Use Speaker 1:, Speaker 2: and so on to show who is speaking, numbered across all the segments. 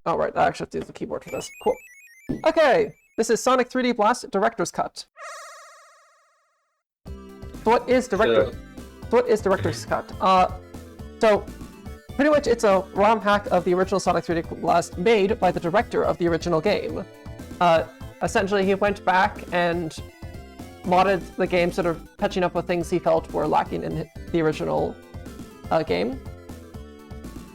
Speaker 1: Oh, right, I actually have to use the keyboard for this. Cool. Okay, this is Sonic 3D Blast Director's Cut. So what is Director's Cut? So pretty much it's a ROM hack of the original Sonic 3D Blast made by the director of the original game. Essentially, he went back and modded the game, sort of catching up with things he felt were lacking in the original game.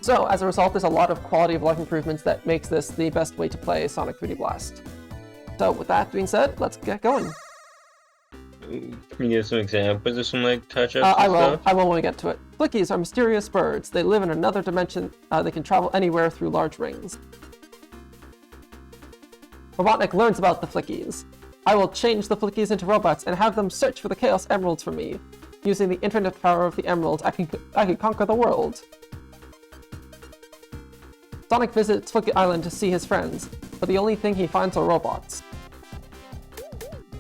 Speaker 1: So, as a result, there's a lot of quality of life improvements that makes this the best way to play Sonic 3D Blast. So, with that being said, let's get going.
Speaker 2: Can you give some examples of some like touch-ups?
Speaker 1: I will when we get to it. Flickies are mysterious birds. They live in another dimension. They can travel anywhere through large rings. Robotnik learns about the Flickies. I will change the Flickies into robots and have them search for the Chaos Emeralds for me. Using the internet power of the Emeralds, I can conquer the world. Sonic visits Flicky Island to see his friends, but the only thing he finds are robots.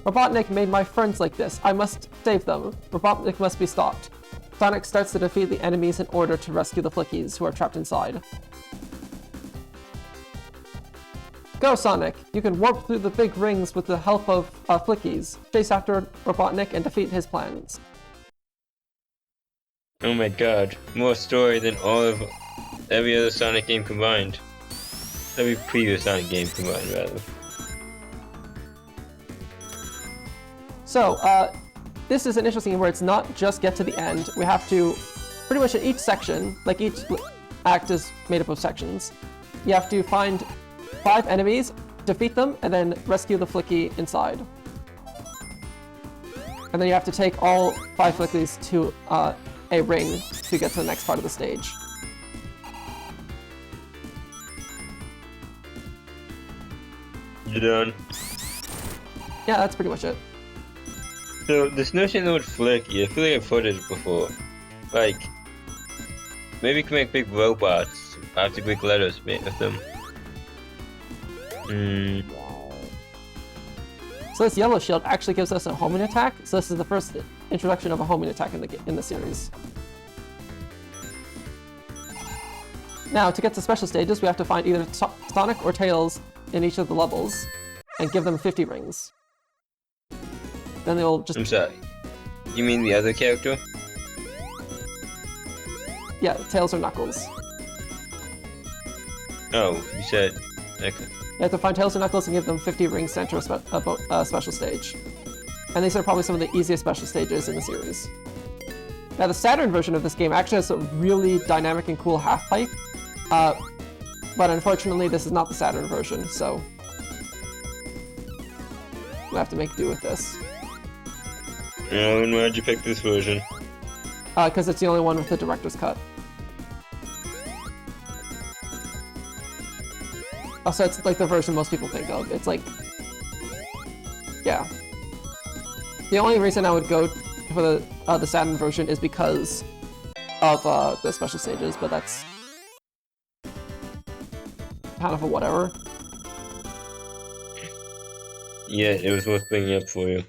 Speaker 1: Robotnik made my friends like this. I must save them. Robotnik must be stopped. Sonic starts to defeat the enemies in order to rescue the Flickies, who are trapped inside. Go, Sonic! You can warp through the big rings with the help of Flickies. Chase after Robotnik and defeat his plans.
Speaker 2: Oh my god, more story than all of every other Sonic game combined. Every previous Sonic game combined, rather.
Speaker 1: So, this is an interesting game where it's not just get to the end. We have to, pretty much in each section, like each act is made up of sections, you have to find 5 enemies, defeat them, and then rescue the Flicky inside. And then you have to take all 5 Flickies to a ring to get to the next part of the stage.
Speaker 2: You done?
Speaker 1: Yeah, that's pretty much it.
Speaker 2: So, this notion of the word Flicky, I feel like I've heard it before. Like, maybe you can make big robots after big letters made with them.
Speaker 1: So this yellow shield actually gives us a homing attack. So this is the first introduction of a homing attack in the series. Now, to get to special stages, we have to find either Sonic or Tails in each of the levels and give them 50 rings. Then they'll just...
Speaker 2: I'm sorry. You mean the other character?
Speaker 1: Yeah, Tails or Knuckles.
Speaker 2: Oh, you said... Okay.
Speaker 1: You have to find Tails and Knuckles and give them 50 rings to enter a special stage. And these are probably some of the easiest special stages in the series. Now, the Saturn version of this game actually has a really dynamic and cool half-pipe. But unfortunately, this is not the Saturn version, so... we'll have to make do with this.
Speaker 2: Oh, and why'd you pick this version?
Speaker 1: Because it's the only one with the director's cut. Also, it's like the version most people think of. It's like... yeah. The only reason I would go for the Saturn version is because of the special stages, but that's kind of a whatever.
Speaker 2: Yeah, it was worth bringing up for you.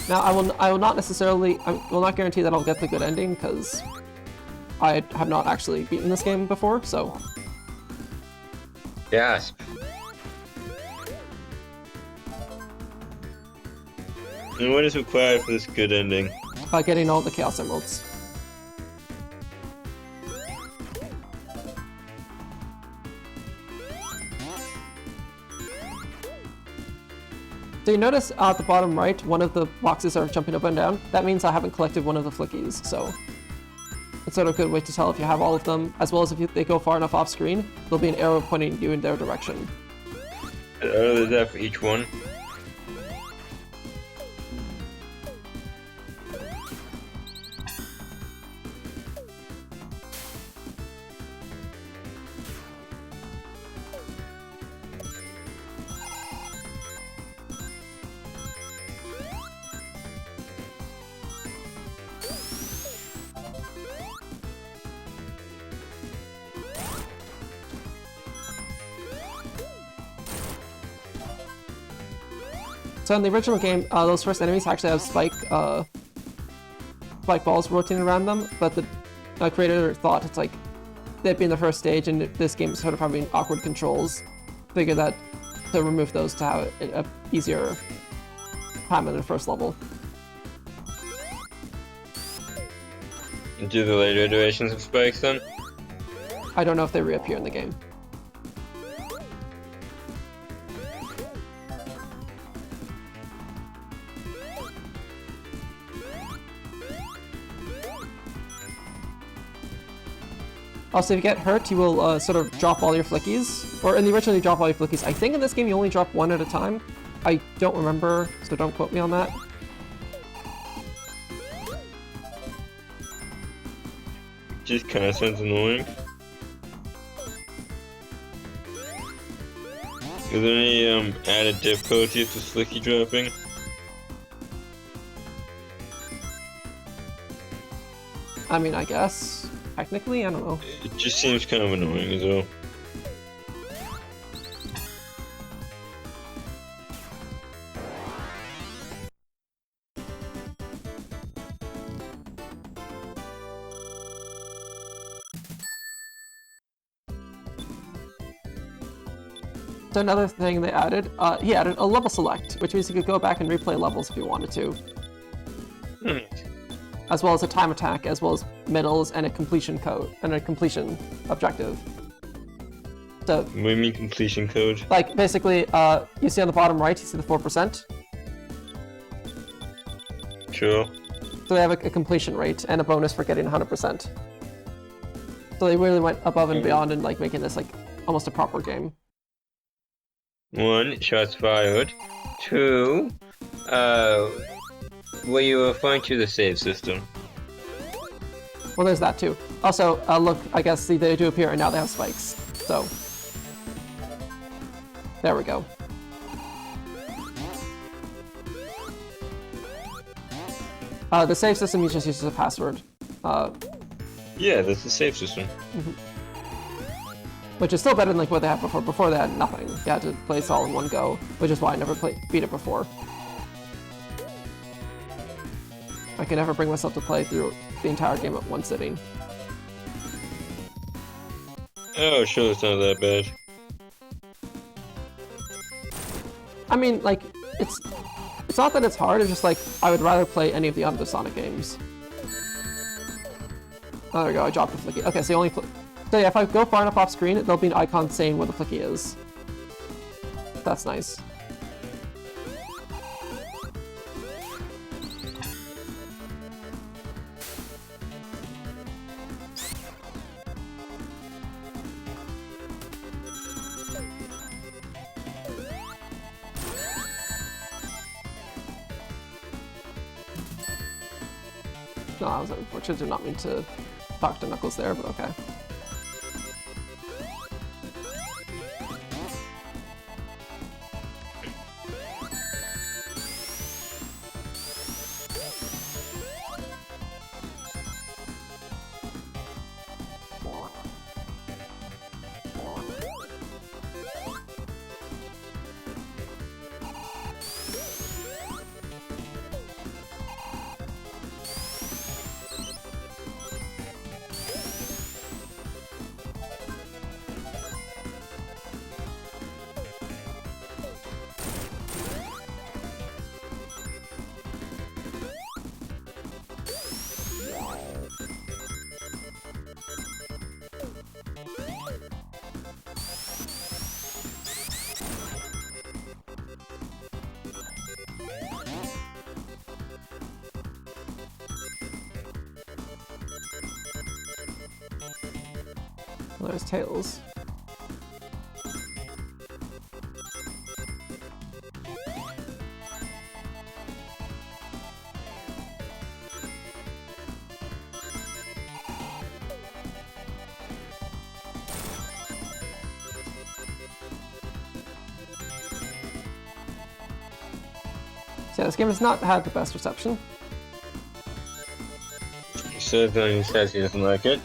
Speaker 1: Now, I will not necessarily, I will not guarantee that I'll get the good ending, because I have not actually beaten this game before, so...
Speaker 2: Gasp. And what is required for this good ending?
Speaker 1: Getting all the Chaos Emeralds. So you notice at the bottom right, one of the boxes are jumping up and down. That means I haven't collected one of the Flickies, so it's sort of a good way to tell if you have all of them, as well as if they go far enough off screen, there'll be an arrow pointing you in their direction.
Speaker 2: Is that for each one?
Speaker 1: So in the original game, those first enemies actually have spike balls rotating around them, but the creator thought it's like they'd be in the first stage, and this game is sort of having awkward controls. Figured that to remove those to have a easier time in the first level.
Speaker 2: Do the later iterations of spikes then?
Speaker 1: I don't know if they reappear in the game. Also, if you get hurt, you will sort of drop all your flickies. Or in the original, you drop all your flickies. I think in this game you only drop one at a time. I don't remember, so don't quote me on that.
Speaker 2: Just kind of sounds annoying. Is there any added difficulty to flicky dropping?
Speaker 1: I mean, I guess. Technically, I don't know.
Speaker 2: It just seems kind of annoying as well.
Speaker 1: So another thing they added, he added a level select, which means you could go back and replay levels if you wanted to. As well as a time attack, as well as middles, and a completion code, and a completion objective. So,
Speaker 2: What do you mean completion code?
Speaker 1: like, basically, you see on the bottom right, you see the 4%.
Speaker 2: Sure.
Speaker 1: So they have a completion rate and a bonus for getting 100%. So they really went above and beyond in like making this like almost a proper game.
Speaker 2: 1, shots fired. 2, well, you referring to the save system.
Speaker 1: Well, there's that too. Also, look, I guess they do appear and now they have spikes. So, there we go. The save system just uses a password.
Speaker 2: Yeah, that's the save system.
Speaker 1: Which is still better than like what they had before. Before they had nothing. You had to play this all in one go, which is why I never beat it before. I can never bring myself to play through the entire game at one sitting.
Speaker 2: Oh, sure, it's not that bad.
Speaker 1: I mean, like, it's not that it's hard, it's just like, I would rather play any of the other Sonic games. Oh, there we go, I dropped the flicky. Okay, so you only so yeah, if I go far enough off screen, there'll be an icon saying where the flicky is. That's nice. No, I was unfortunate, did not mean to talk to Knuckles there, but okay. Well, there's Tails. So yeah, this game has not had the best reception.
Speaker 2: Certainly says he doesn't like it.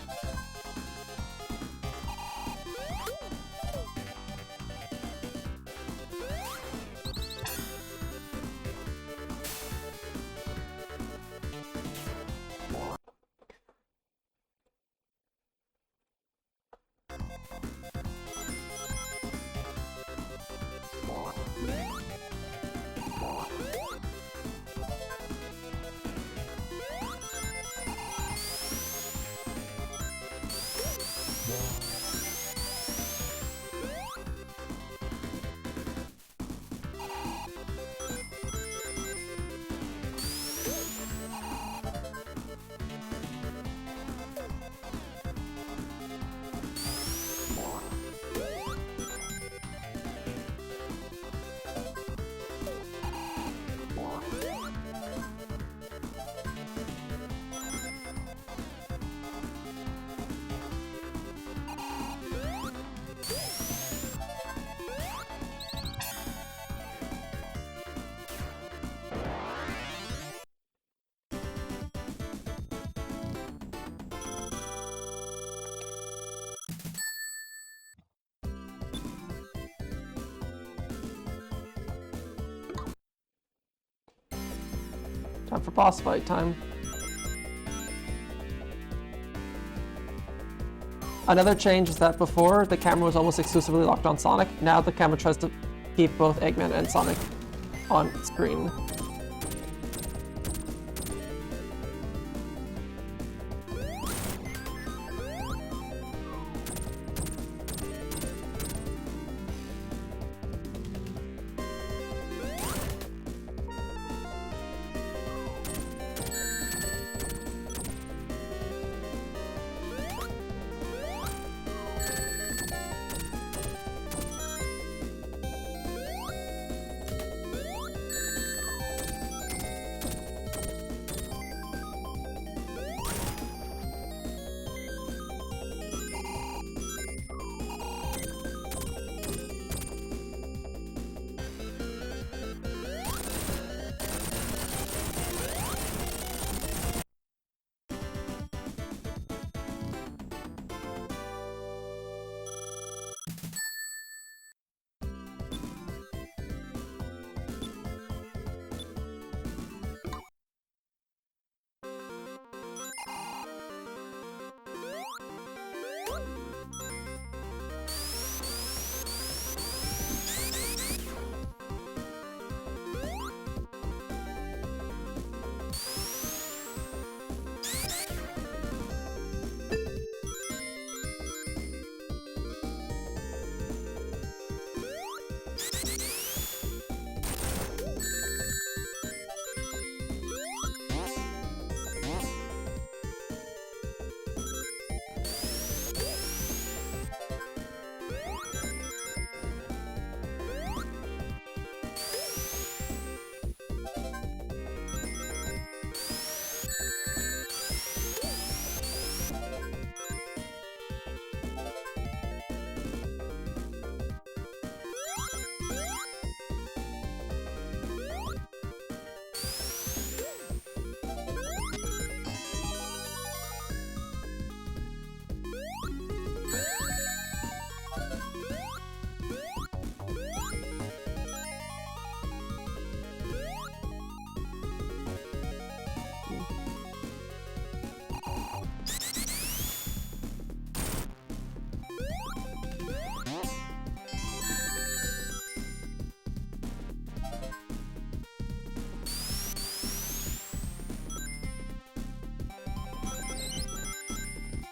Speaker 1: Time for boss fight time. Another change is that before, the camera was almost exclusively locked on Sonic. Now the camera tries to keep both Eggman and Sonic on screen.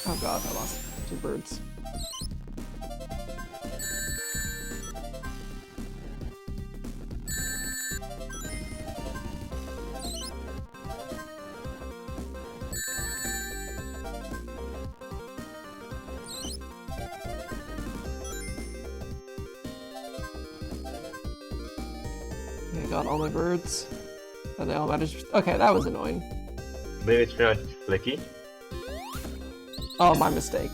Speaker 1: Oh god, I lost 2 birds. I got all my birds. And they all managed. Okay, that was annoying.
Speaker 2: Maybe it's pronounced Flicky.
Speaker 1: Oh, my mistake.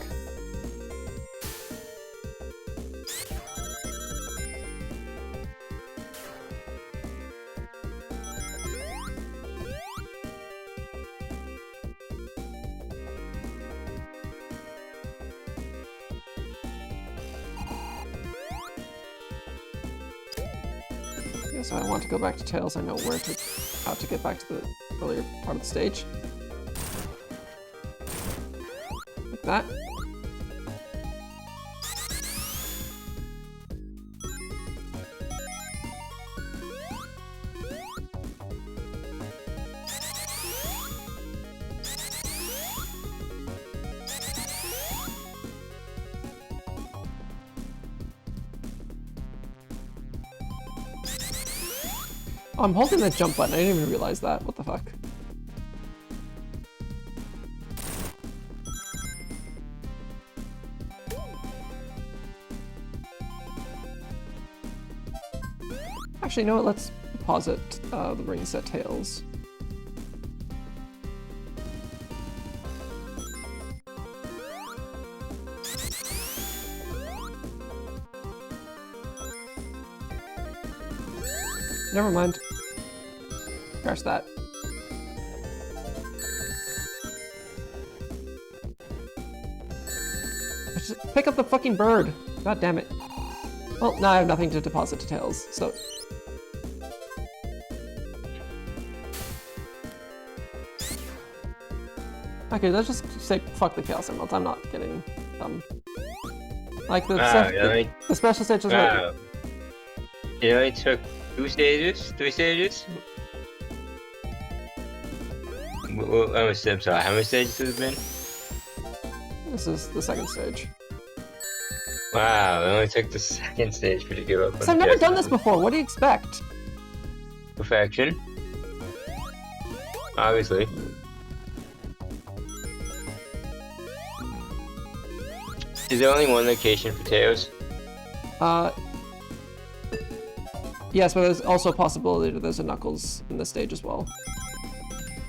Speaker 1: Yeah, so I want to go back to Tails. I know how to get back to the earlier part of the stage. Like that. Oh, I'm holding the jump button. I didn't even realize that. What the fuck? Actually, you know what? Let's deposit the ring set Tails. Never mind. Scratch that. Just pick up the fucking bird. God damn it. Well, now I have nothing to deposit to Tails, so... Okay, let's just say fuck the Chaos Emeralds. I'm not getting them. Like the, the special stages are.
Speaker 2: It only took 2 stages, 3 stages. I'm sorry. How many stages has it been?
Speaker 1: This is the second stage.
Speaker 2: Wow, it only took the second stage for you to give up.
Speaker 1: I've never done this before. What do you expect?
Speaker 2: Perfection. Obviously. Is there only one location for Tails?
Speaker 1: Yes, but there's also a possibility that there's a Knuckles in this stage as well.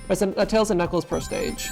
Speaker 1: There's a Tails and Knuckles per stage.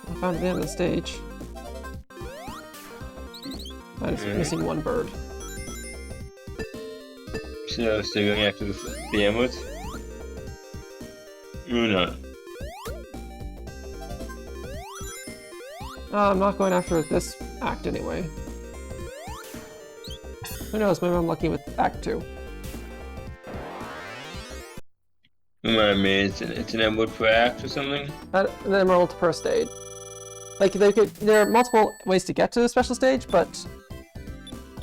Speaker 1: I found the end of the stage. I'm just missing one bird.
Speaker 2: So, still going after the emeralds? Or not?
Speaker 1: I'm not going after this act anyway. Who knows, maybe I'm lucky with Act 2.
Speaker 2: I mean, it's an emerald per act or something?
Speaker 1: An emerald per stage. Like, there are multiple ways to get to the special stage, but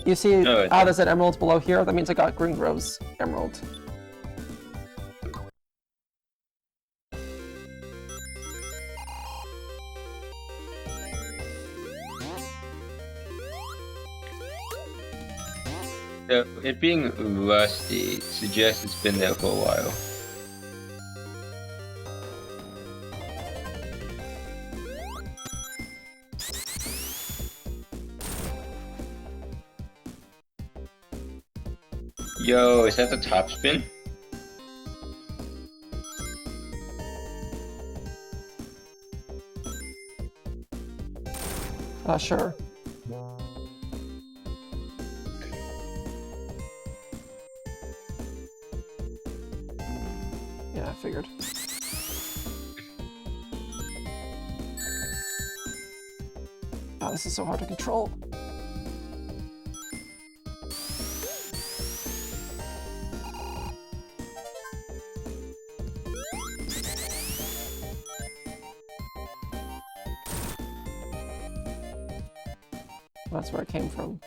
Speaker 1: you see there's an emerald below here, that means I got Green Grove's emerald.
Speaker 2: So, it being rusty suggests it's been there for a while. Yo, is that the top spin?
Speaker 1: Sure. Yeah, I figured. Oh, this is so hard to control. That's where it came from.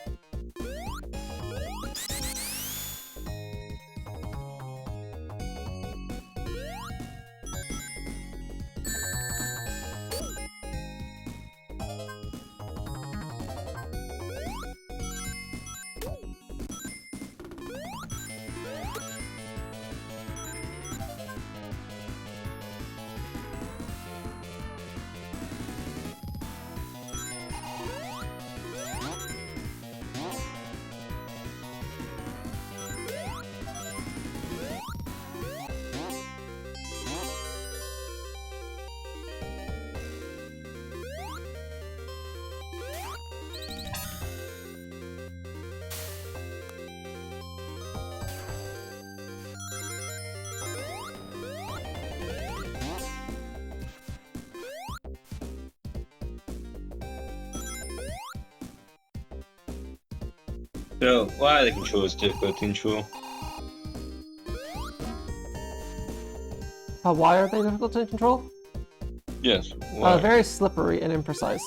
Speaker 2: So, why are the controls difficult to control?
Speaker 1: Why are they difficult to control?
Speaker 2: Yes, why?
Speaker 1: Very slippery and imprecise.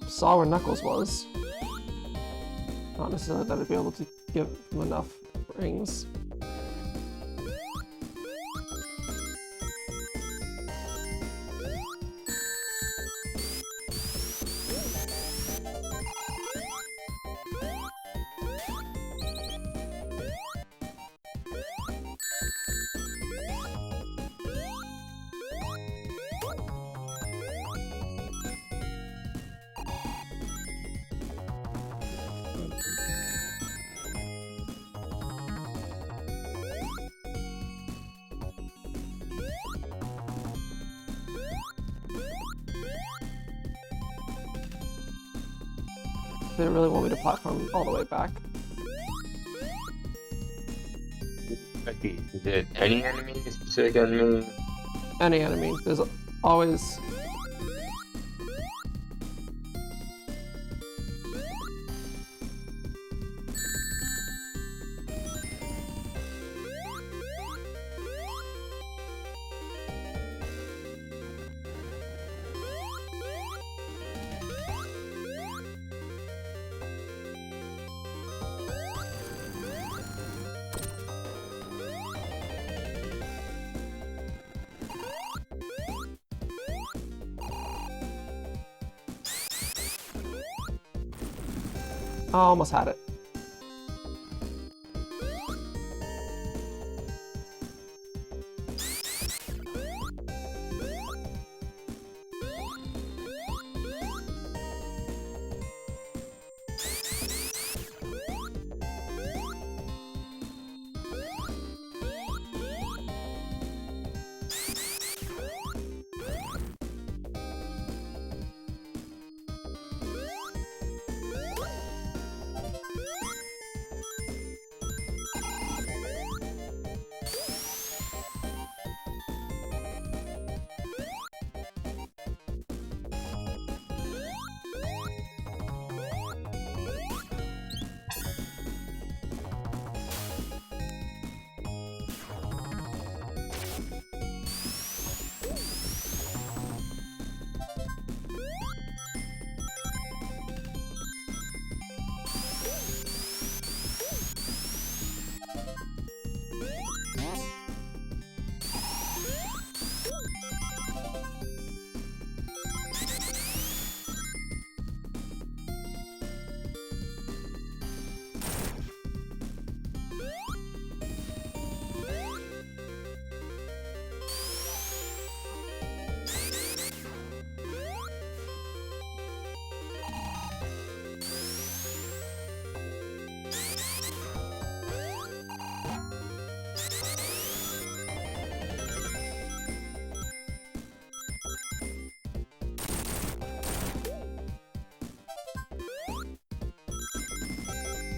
Speaker 1: Saw where Knuckles was. Not necessarily that I'd be able to give him enough rings. They didn't really want me to platform all the way back.
Speaker 2: Okay, is it any enemy? Specific enemy?
Speaker 1: Any enemy. There's always... I almost had it.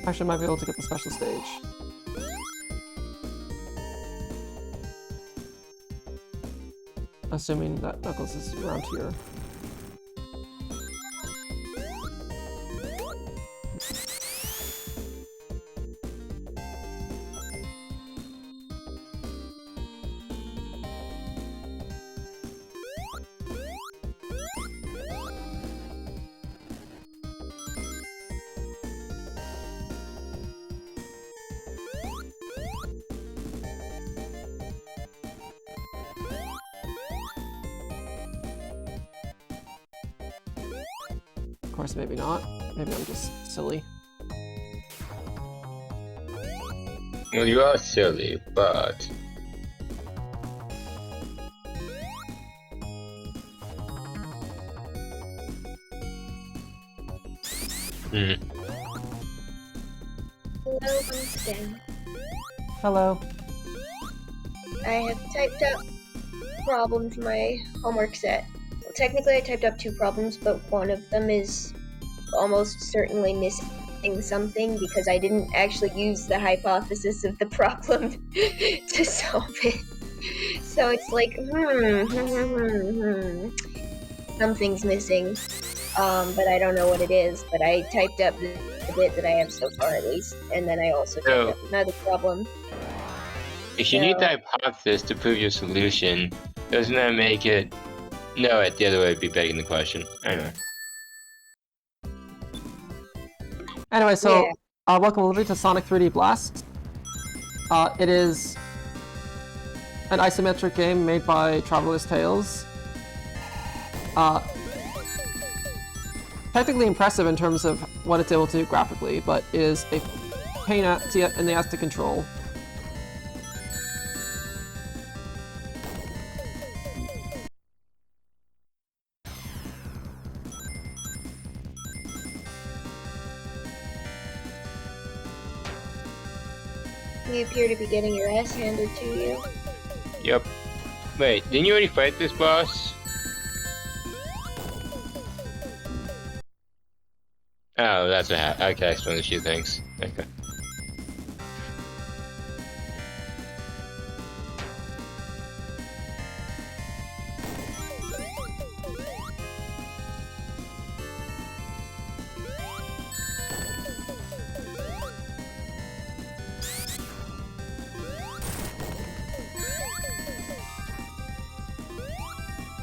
Speaker 1: Actually, I might be able to get the special stage. Assuming that Knuckles is around here. Of course, maybe not. Maybe I'm just silly.
Speaker 2: Well, you are silly, but...
Speaker 3: Hello, once again.
Speaker 1: Hello.
Speaker 3: I have typed up problems in my homework set. Well, technically, I typed up 2 problems, but one of them is almost certainly missing something because I didn't actually use the hypothesis of the problem to solve it. So it's like, something's missing, but I don't know what it is. But I typed up the bit that I have so far, at least, and then I also typed up another problem.
Speaker 2: If you need the hypothesis to prove your solution, doesn't that make it... No, the other way would be begging the question. I know.
Speaker 1: Anyway, so welcome everybody to Sonic 3D Blast. It is an isometric game made by Traveler's Tales. Technically impressive in terms of what it's able to do graphically, but is a pain in the ass to control.
Speaker 3: You appear to be getting your ass handed to you.
Speaker 2: Yep. Wait, didn't you already fight this boss? Oh, that's a hat. I can explain a few things. Okay.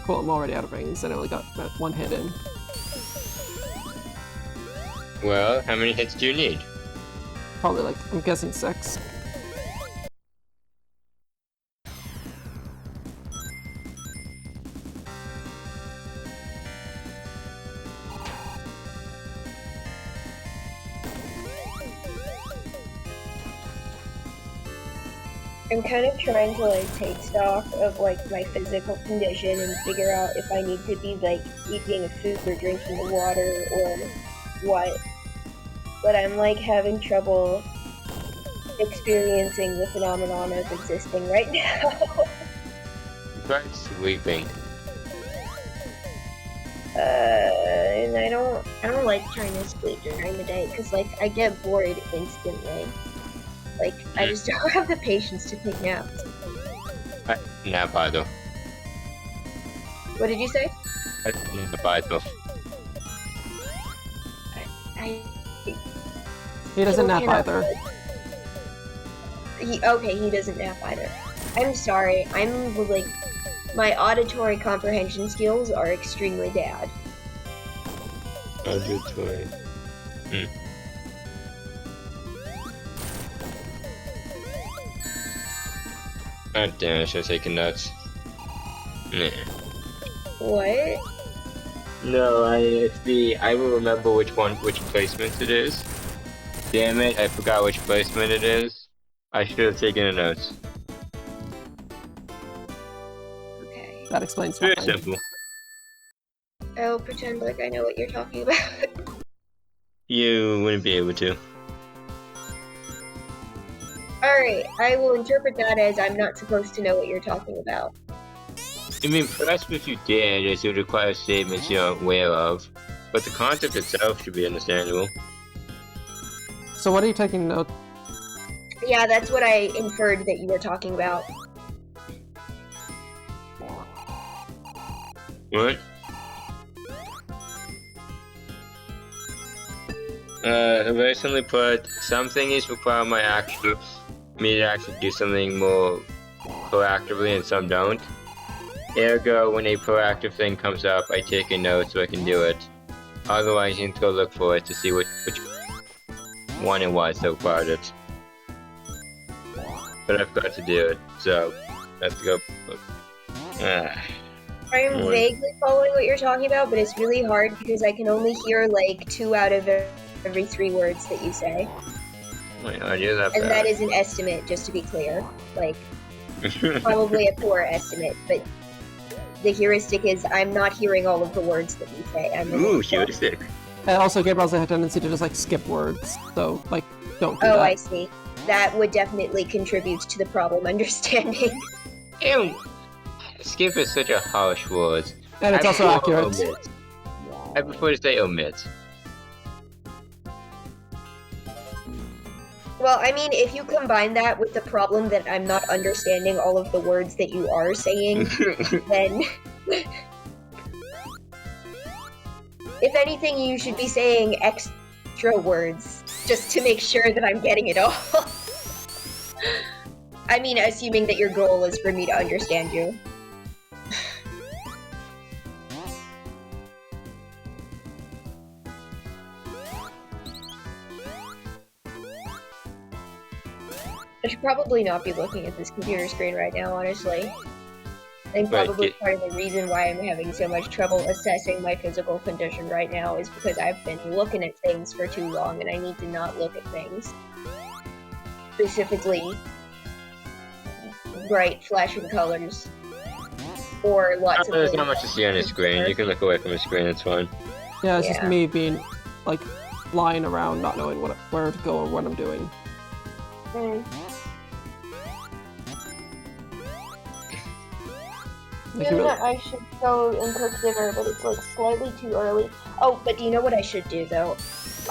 Speaker 1: Cool, I'm already out of rings and I only got that 1 hit in.
Speaker 2: Well, how many hits do you need?
Speaker 1: Probably like, I'm guessing 6.
Speaker 3: I'm kind of trying to like take stock of like my physical condition and figure out if I need to be like eating a food or drinking the water or what. But I'm like having trouble experiencing the phenomenon of existing right now.
Speaker 2: Try sleeping.
Speaker 3: And I don't like trying to sleep during the day because like I get bored instantly. Like, I just don't have the patience to take naps.
Speaker 2: I nap either.
Speaker 3: What did you say?
Speaker 2: I nap either.
Speaker 1: He doesn't nap either.
Speaker 3: He doesn't nap either. I'm sorry, I'm like, my auditory comprehension skills are extremely bad.
Speaker 2: Auditory. God damn, I should have taken notes. Nah.
Speaker 3: What?
Speaker 2: No, I will remember which placement it is. Damn it, I forgot which placement it is. I should have taken the notes.
Speaker 3: Okay.
Speaker 1: That explains
Speaker 2: Very
Speaker 1: nothing.
Speaker 2: simple.
Speaker 3: I'll pretend like I know what you're talking about.
Speaker 2: You wouldn't be able to.
Speaker 3: Alright, I will interpret that as I'm not supposed to know what you're talking about.
Speaker 2: I mean, perhaps if you did, it would require statements you're aware of. But the concept itself should be understandable.
Speaker 1: So what are you taking notes?
Speaker 3: Yeah, that's what I inferred that you were talking about.
Speaker 2: What? I recently put some things require me to actually do something more proactively and some don't. Ergo, when a proactive thing comes up, I take a note so I can do it. Otherwise, you need to go look for it to see which one it was that required it. But I've got to do it, so I have to go look.
Speaker 3: I'm vaguely following what you're talking about, but it's really hard because I can only hear like 2 out of every 3 words that you say.
Speaker 2: Wait, I knew that.
Speaker 3: And that is an estimate, just to be clear. Like, probably a poor estimate, but the heuristic is I'm not hearing all of the words that you say.
Speaker 2: Ooh, heuristic.
Speaker 1: And also, Gabriel has a tendency to just like skip words, so like don't do
Speaker 3: Oh,
Speaker 1: that.
Speaker 3: I see. That would definitely contribute to the problem understanding.
Speaker 2: Ew. Skip is such a harsh word.
Speaker 1: And it's also accurate.
Speaker 2: Omit. I prefer to say omit.
Speaker 3: Well, I mean, if you combine that with the problem that I'm not understanding all of the words that you are saying, then... if anything, you should be saying extra words, just to make sure that I'm getting it all. I mean, assuming that your goal is for me to understand you. I should probably not be looking at this computer screen right now, honestly. I think probably part of the reason why I'm having so much trouble assessing my physical condition right now is because I've been looking at things for too long and I need to not look at things. Specifically, bright flashing colors. Or lots of
Speaker 2: There's not much to see on the screen. You can look away from the screen, it's fine.
Speaker 1: Yeah, it's just me being like flying around, not knowing where to go or what I'm doing.
Speaker 3: I should go and cook dinner, but it's like slightly too early. Oh, but do you know what I should do though?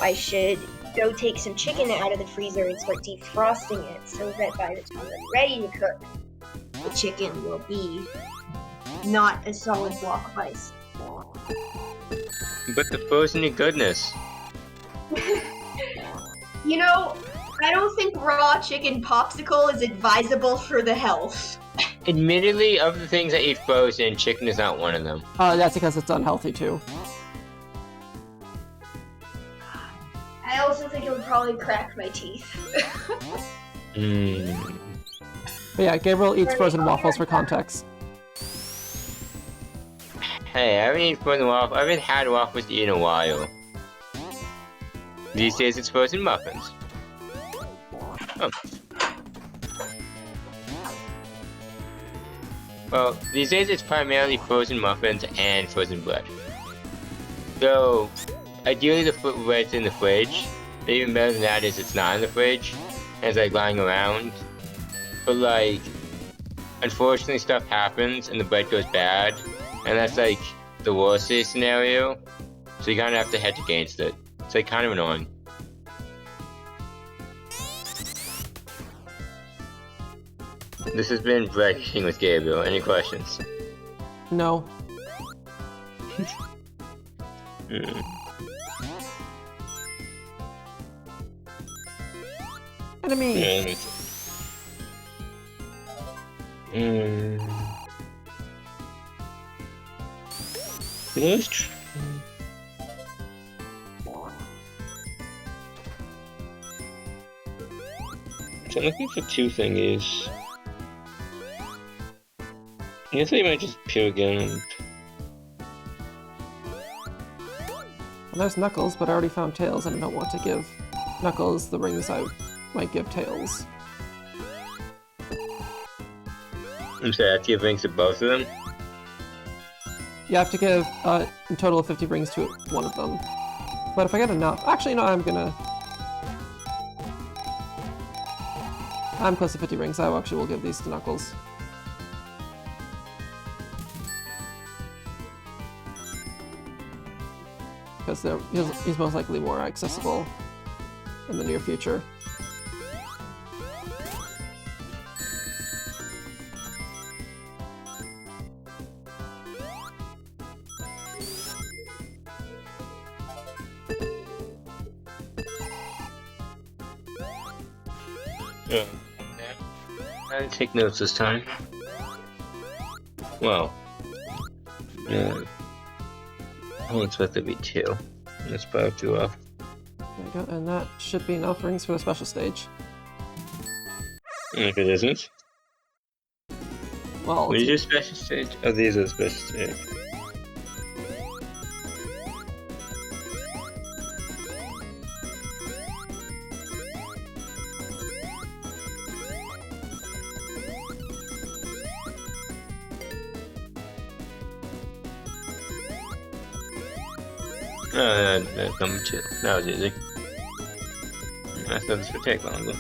Speaker 3: I should go take some chicken out of the freezer and start defrosting it so that by the time I'm ready to cook, the chicken will be not a solid block of ice.
Speaker 2: But the frozen goodness.
Speaker 3: You know, I don't think raw chicken popsicle is advisable for the health.
Speaker 2: Admittedly, of the things I eat frozen, chicken is not one of them.
Speaker 1: That's because it's unhealthy too.
Speaker 3: I also think it would probably crack my teeth.
Speaker 1: But yeah, Gabriel eats frozen waffles for context.
Speaker 2: Hey, I haven't eaten frozen waffles. I haven't had waffles to eat in a while. These days it's frozen muffins. Oh. Well, these days it's primarily frozen muffins and frozen bread. So, ideally the bread's in the fridge, but even better than that is it's not in the fridge, and it's like lying around. But like, unfortunately stuff happens and the bread goes bad, and that's like the worst case scenario, so you kinda have to hedge against it. It's like kind of annoying. This has been Breaking with Gabriel. Any questions?
Speaker 1: No. Enemy!
Speaker 2: So I'm looking for 2 thingies. I guess I might just pew again.
Speaker 1: Well, there's Knuckles, but I already found Tails and I don't want to give Knuckles the rings I might give Tails.
Speaker 2: I'm sorry, I have to give rings to both of them?
Speaker 1: You have to give a total of 50 rings to one of them. But if I get enough... Actually, no, I'm close to 50 rings, I actually will give these to Knuckles. Because he's most likely more accessible. in the near future.
Speaker 2: Yeah. I didn't take notes this time. Well, yeah. I don't expect there to be 2. Let's fire 2 off.
Speaker 1: There you go, and that should be enough rings for the special stage.
Speaker 2: If it isn't.
Speaker 1: Well,
Speaker 2: What is your special stage? Oh, these are the special stage. That's number 2. That was easy. I thought this would take longer.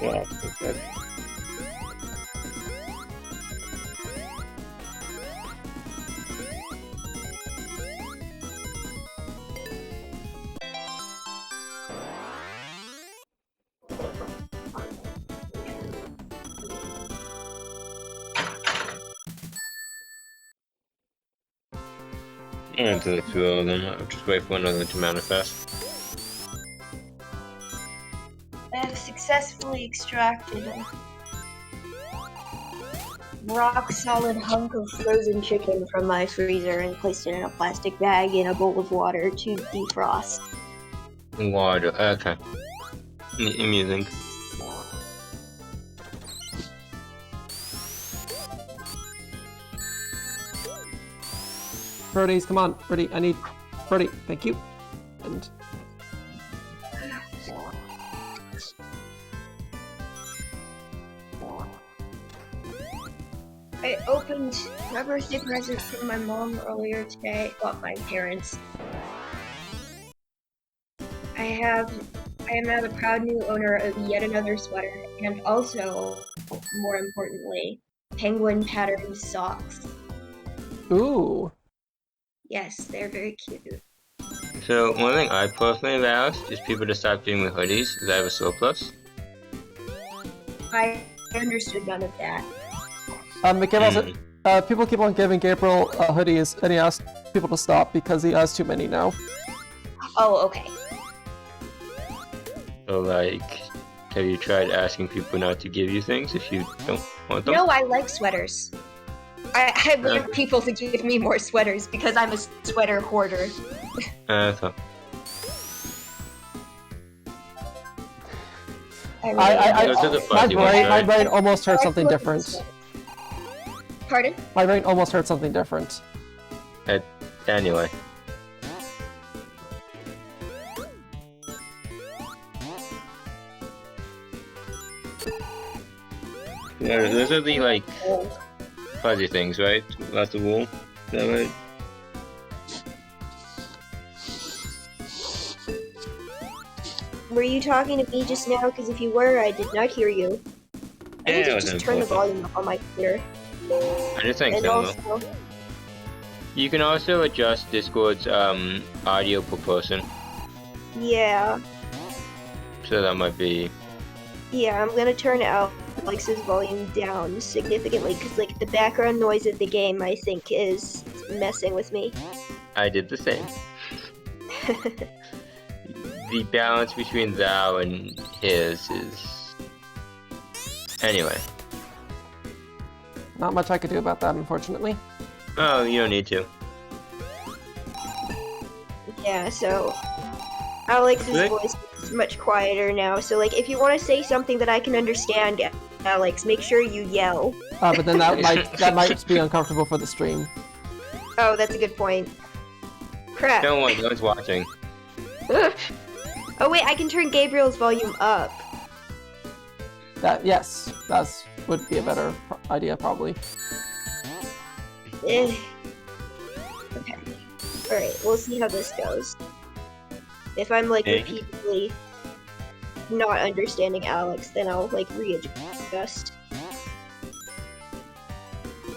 Speaker 2: Wow, okay. I'm into the 2 of them. I'll just wait for another to manifest.
Speaker 3: I have successfully extracted a rock-solid hunk of frozen chicken from my freezer and placed it in a plastic bag in a bowl of water to defrost.
Speaker 2: Water, okay. Amusing.
Speaker 1: Birdies, come on, Birdie, I need Birdie, thank you. And
Speaker 3: I opened my birthday present from my mom earlier today. Well, my parents. I am now the proud new owner of yet another sweater, and also, more importantly, penguin patterned socks.
Speaker 1: ooh,
Speaker 3: Yes, they're very cute.
Speaker 2: So, one thing I personally have asked is people to stop giving me hoodies, because I have a surplus.
Speaker 3: I understood none of that.
Speaker 1: Gabriel, people keep on giving Gabriel hoodies, and he asked people to stop because he has too many now.
Speaker 3: Oh, okay.
Speaker 2: So, like, have you tried asking people not to give you things if you don't want them?
Speaker 3: No, I like sweaters. I want people to give me more sweaters because I'm a sweater hoarder.
Speaker 2: So.
Speaker 1: My brain almost heard something different.
Speaker 3: Pardon?
Speaker 1: My brain almost heard something different.
Speaker 2: Anyway. Yeah, those are the, like, fuzzy things, right? Lots of wool. Is that right?
Speaker 3: Were you talking to me just now? Because if you were, I did not hear you. I need to just turn the volume up on my computer.
Speaker 2: I just think so.
Speaker 3: Also,
Speaker 2: you can also adjust Discord's audio per person.
Speaker 3: yeah.
Speaker 2: So that might be...
Speaker 3: Yeah, I'm gonna turn Alex's volume down significantly because, like, the background noise of the game, I think, is messing with me.
Speaker 2: I did the same. The balance between thou and his is... Anyway.
Speaker 1: Not much I could do about that, unfortunately.
Speaker 2: Oh, you don't need to.
Speaker 3: Yeah, so Alex's voice is much quieter now. So, like, if you want to say something that I can understand, Alex, make sure you yell.
Speaker 1: But then that might be uncomfortable for the stream.
Speaker 3: Oh, that's a good point. Crap.
Speaker 2: Don't worry, no one's watching.
Speaker 3: Oh wait, I can turn Gabriel's volume up.
Speaker 1: Yes, that would be a better idea, probably.
Speaker 3: Okay. Alright, we'll see how this goes. If I'm, like, repeatedly not understanding Alex, then I'll, like, readjust.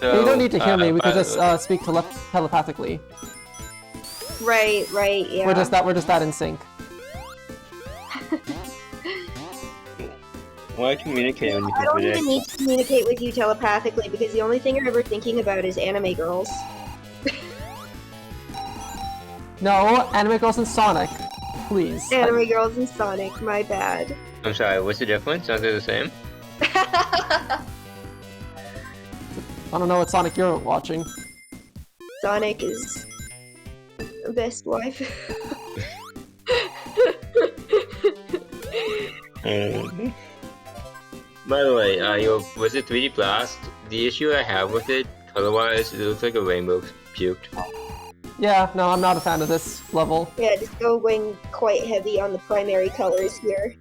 Speaker 2: So,
Speaker 1: you don't need to hear me. We can
Speaker 2: by
Speaker 1: just
Speaker 2: the way-
Speaker 1: speak telepathically.
Speaker 3: Right, yeah.
Speaker 1: We're just that in sync.
Speaker 2: Why communicate when you
Speaker 3: I
Speaker 2: can
Speaker 3: don't
Speaker 2: predict?
Speaker 3: even need to communicate with you telepathically because the only thing you're ever thinking about is anime girls.
Speaker 1: No, anime girls and Sonic. Please.
Speaker 3: Anime girls and Sonic, my bad.
Speaker 2: I'm sorry, what's the difference? Aren't they the same?
Speaker 1: I don't know what Sonic you're watching.
Speaker 3: Sonic is the best wife.
Speaker 2: By the way, was it 3D Blast? The issue I have with it, color-wise, it looks like a rainbow puked.
Speaker 1: Yeah, no, I'm not a fan of this level.
Speaker 3: Yeah, just going quite heavy on the primary colors here.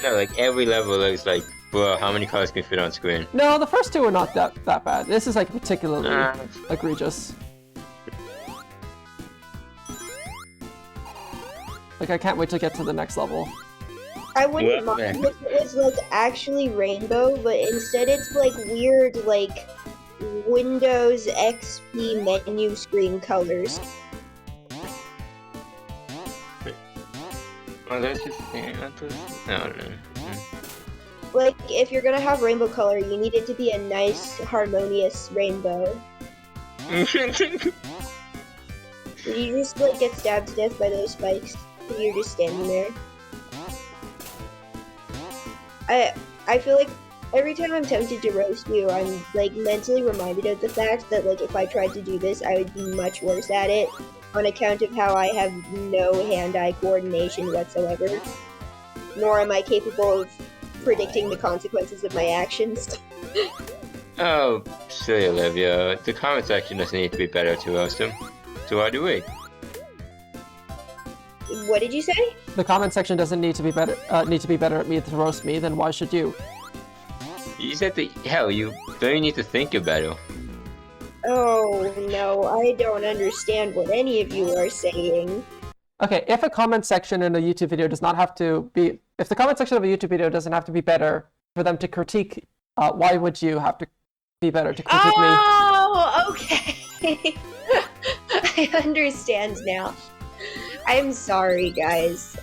Speaker 2: No, like every level looks like, bro, how many colors can fit on screen?
Speaker 1: No, the first two are not that bad. This is like particularly egregious. Like I can't wait to get to the next level.
Speaker 3: I wouldn't
Speaker 2: Well,
Speaker 3: mind if it was like actually rainbow, but instead it's like weird like Windows XP menu screen colors.
Speaker 2: Oh, that's just, I don't know.
Speaker 3: Like if you're gonna have rainbow color, you need it to be a nice, harmonious rainbow. You just like get stabbed to death by those spikes. And you're just standing there. I feel like every time I'm tempted to roast you, I'm like mentally reminded of the fact that like if I tried to do this, I would be much worse at it on account of how I have no hand-eye coordination whatsoever. Nor am I capable of predicting the consequences of my actions.
Speaker 2: Oh, silly Olivia. The comment section doesn't need to be better to roast him. So why do we?
Speaker 3: What did you say?
Speaker 1: The comment section doesn't need to be better. Need to be better at me to roast me. Then why should you?
Speaker 2: You said that, hell, you don't even need to think about it.
Speaker 3: Oh no, I don't understand what any of you are saying.
Speaker 1: Okay, if a comment section in a YouTube video does not have to be, if the comment section of a YouTube video doesn't have to be better for them to critique, why would you have to be better to critique me?
Speaker 3: Oh, okay. I understand now. I'm sorry, guys.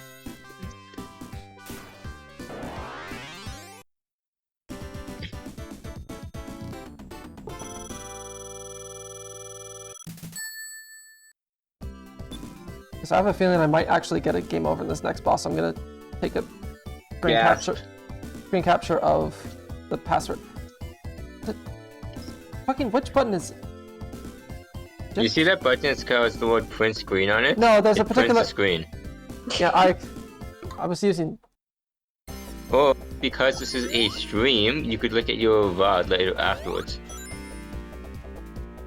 Speaker 1: So I have a feeling I might actually get a game over in this next boss. I'm gonna take a screen capture of the password. Fucking which button is?
Speaker 2: You see that button that's got the word print screen on it?
Speaker 1: No, there's a
Speaker 2: It
Speaker 1: particular.
Speaker 2: prints the screen.
Speaker 1: Yeah, I was using.
Speaker 2: Or because this is a stream, you could look at your VOD later afterwards.